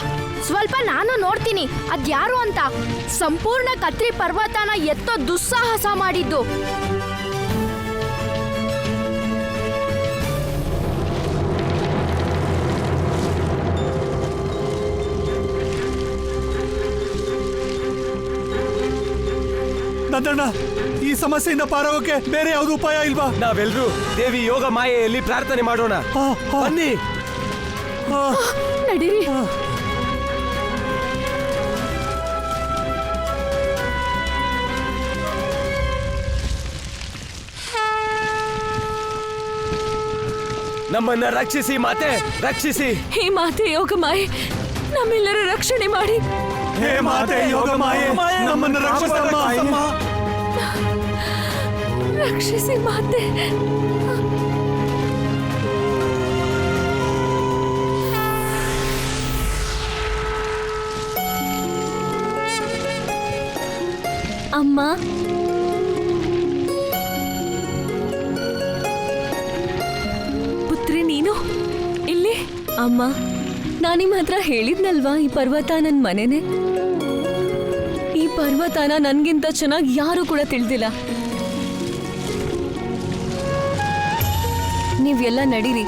ಸ್ವಲ್ಪ ನಾನು ನೋಡ್ತೀನಿ ಅದ್ಯಾರು ಅಂತ. ಸಂಪೂರ್ಣ ಕತ್ರಿ ಪರ್ವತನ ಎತ್ತೋ ದುಸ್ಸಾಹಸ ಮಾಡಿದ್ದು. ನಂದಣ್ಣ, ಈ ಸಮಸ್ಯೆಯಿಂದ ಪಾರಾಗೋಕೆ ಬೇರೆ ಯಾವ್ದು ಉಪಾಯ ಇಲ್ವಾ? ನಾವೆಲ್ಲರೂ ದೇವಿ ಯೋಗ ಮಾಯೆಯಲ್ಲಿ ಪ್ರಾರ್ಥನೆ ಮಾಡೋಣ. ಬನ್ನಿ. ನಡೀರಿ. ನಮ್ಮನ್ನ ರಕ್ಷಿಸಿ ಮಾತೆ, ರಕ್ಷಿಸಿ. ಹೇ ಮಾತೆ ಯೋಗ ಮಾಯೆ, ನಮ್ಮೆಲ್ಲರ ರಕ್ಷಣೆ ಮಾಡಿ. ಹೇ ಮಾತೆ ಯೋಗ ಮಾಯೆ, ನಮ್ಮನ್ನು ರಕ್ಷಿಸಮ್ಮ. ರಕ್ಷಿಸಿ ಮಾತೆ. ಅಮ್ಮ, ಪುತ್ರಿ ನೀನು ಇಲ್ಲಿ? ಅಮ್ಮ, ನಾನು ನಿಮ್ಮ ಹತ್ರ ಹೇಳಿದ್ನಲ್ವಾ, ಈ ಪರ್ವತ ನನ್ನ ಮನೆನೇ. ಈ ಪರ್ವತನ ನನ್ಗಿಂತ ಚೆನ್ನಾಗಿ ಯಾರು ಕೂಡ ತಿಳಿದಿಲ್ಲ. ನೀವೆಲ್ಲ ನಡೀರಿ,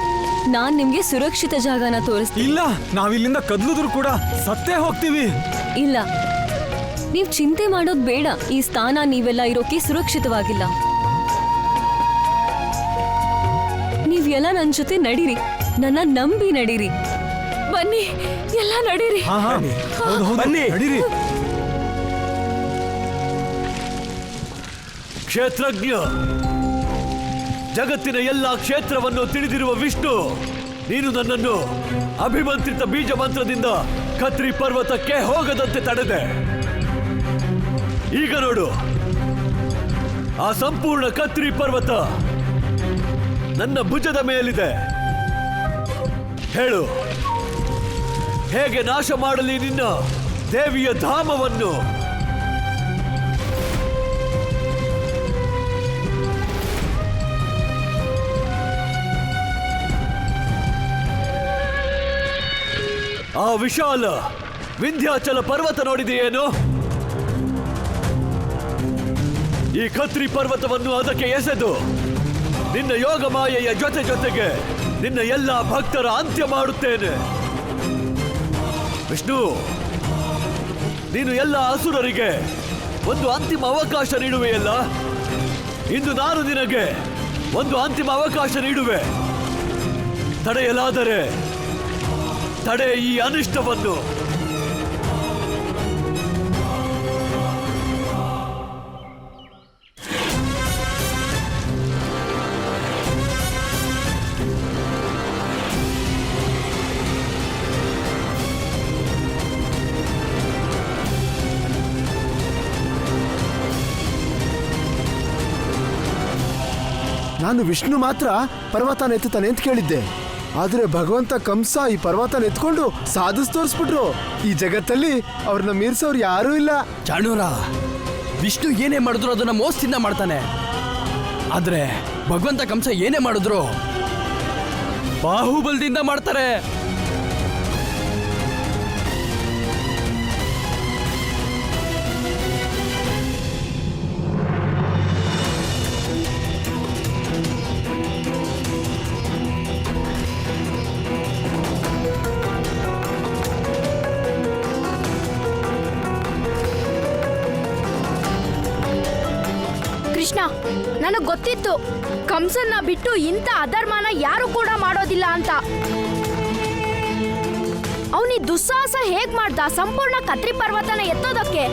ನಾನ್ ನಿಮ್ಗೆ ಸುರಕ್ಷಿತ ಜಾಗನ ತೋರಿಸ್ತೀನಿ. ಇಲ್ಲ, ನಾವಿಲ್ಲಿಂದ ಕದ್ಲಿದ್ರು ಕೂಡ ಸತ್ತೇ ಹೋಗ್ತೀವಿ. ಇಲ್ಲ, ನೀವ್ ಚಿಂತೆ ಮಾಡೋದ್ ಬೇಡ. ಈ ಸ್ಥಾನ ನೀವೆಲ್ಲ ಇರೋಕೆ ಸುರಕ್ಷಿತವಾಗಿಲ್ಲ. ನೀವೆಲ್ಲ ನನ್ ಜೊತೆ ನಡೀರಿ, ನನ್ನ ನಂಬಿ ನಡೀರಿ. ಬನ್ನಿ, ಎಲ್ಲ ನಡೀರಿ. ಬನ್ನಿ, ನಡೀರಿ. ಕ್ಷೇತ್ರಜ್ಞ, ಜಗತ್ತಿನ ಎಲ್ಲ ಕ್ಷೇತ್ರವನ್ನು ತಿಳಿದಿರುವ ವಿಷ್ಣು, ನೀನು ನನ್ನನ್ನು ಅಭಿಮಂತ್ರಿತ ಬೀಜ ಮಂತ್ರದಿಂದ ಕತ್ರಿ ಪರ್ವತಕ್ಕೆ ಹೋಗದಂತೆ ತಡೆದೆ. ಈಗ ನೋಡು, ಆ ಸಂಪೂರ್ಣ ಕತ್ರಿ ಪರ್ವತ ನನ್ನ ಭುಜದ ಮೇಲಿದೆ. ಹೇಳು, ಹೇಗೆ ನಾಶ ಮಾಡಲಿ ನಿನ್ನ ದೇವಿಯ ಧಾಮವನ್ನು? ಆ ವಿಶಾಲ ವಿಂಧ್ಯಾಚಲ ಪರ್ವತ ನೋಡಿದೆಯೇನು? ಈ ಕತ್ರಿ ಪರ್ವತವನ್ನು ಅದಕ್ಕೆ ಎಸೆದು ನಿನ್ನ ಯೋಗ ಮಾಯೆಯ ಜೊತೆ ಜೊತೆಗೆ ನಿನ್ನ ಎಲ್ಲ ಭಕ್ತರ ಅಂತ್ಯ ಮಾಡುತ್ತೇನೆ. ವಿಷ್ಣು, ನೀನು ಎಲ್ಲ ಅಸುರರಿಗೆ ಒಂದು ಅಂತಿಮ ಅವಕಾಶ ನೀಡುವೆಯಲ್ಲ. ಇಂದು ನಾನು ನಿನಗೆ ಒಂದು ಅಂತಿಮ ಅವಕಾಶ ನೀಡುವೆ. ತಡೆಯಲಾದರೆ ತಡೆ ಈ ಅನಿಷ್ಟವನ್ನು. ನಾನು ವಿಷ್ಣು ಮಾತ್ರ ಪರ್ವತನ ಎತ್ತುತ್ತಾನೆ ಅಂತ ಕೇಳಿದ್ದೆ, ಆದ್ರೆ ಭಗವಂತ ಕಂಸ ಈ ಪರ್ವತನ ಎತ್ಕೊಂಡು ಸಾಧಿಸ್ ತೋರಿಸ್ಬಿಟ್ರು. ಈ ಜಗತ್ತಲ್ಲಿ ಅವ್ರನ್ನ ಮೀರ್ಸೋರು ಯಾರೂ ಇಲ್ಲ. ಚಾಣೂರ, ವಿಷ್ಣು ಏನೇ ಮಾಡಿದ್ರು ಅದನ್ನ ಮೋಸದಿಂದ ಮಾಡ್ತಾನೆ, ಆದ್ರೆ ಭಗವಂತ ಕಂಸ ಏನೇ ಮಾಡಿದ್ರು ಬಾಹುಬಲದಿಂದ ಮಾಡ್ತಾರೆ. ಕೃಷ್ಣ, ನನಗ್ ಗೊತ್ತಿತ್ತು ಕಂಸನ್ನ ಬಿಟ್ಟು ಇಂಥ ಅಧರ್ಮನ ಯಾರು ಕೂಡ ಮಾಡೋದಿಲ್ಲ ಅಂತ. ಅವನಿ ದುಸ್ಸಾಹಸ ಹೇಗ್ ಮಾಡ್ದ ಸಂಪೂರ್ಣ ಕತ್ರಿ ಪರ್ವತನ ಎತ್ತೋದಕ್ಕೆ?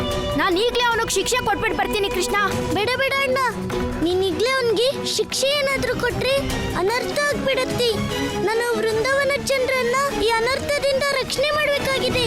ನಾನು ಈಗ್ಲೇ ಅವನಿಗೆ ಶಿಕ್ಷೆ ಕೊಟ್ಬಿಟ್ಟು ಬರ್ತೀನಿ ಕೃಷ್ಣ. ಬೇಡ ಬೇಡ ಅಣ್ಣ, ನೀನ್ ಈಗ್ಲೇ ಅವನ್ಗೆ ಶಿಕ್ಷೆ ಏನಾದ್ರೂ ಕೊಟ್ರೆ ಅನರ್ಥ ಆಗ್ಬಿಡತ್ತಿ. ನಾನು ವೃಂದಾವನ ಜನರನ್ನ ಈ ಅನರ್ಥದಿಂದ ರಕ್ಷಣೆ ಮಾಡ್ಬೇಕಾಗಿದೆ.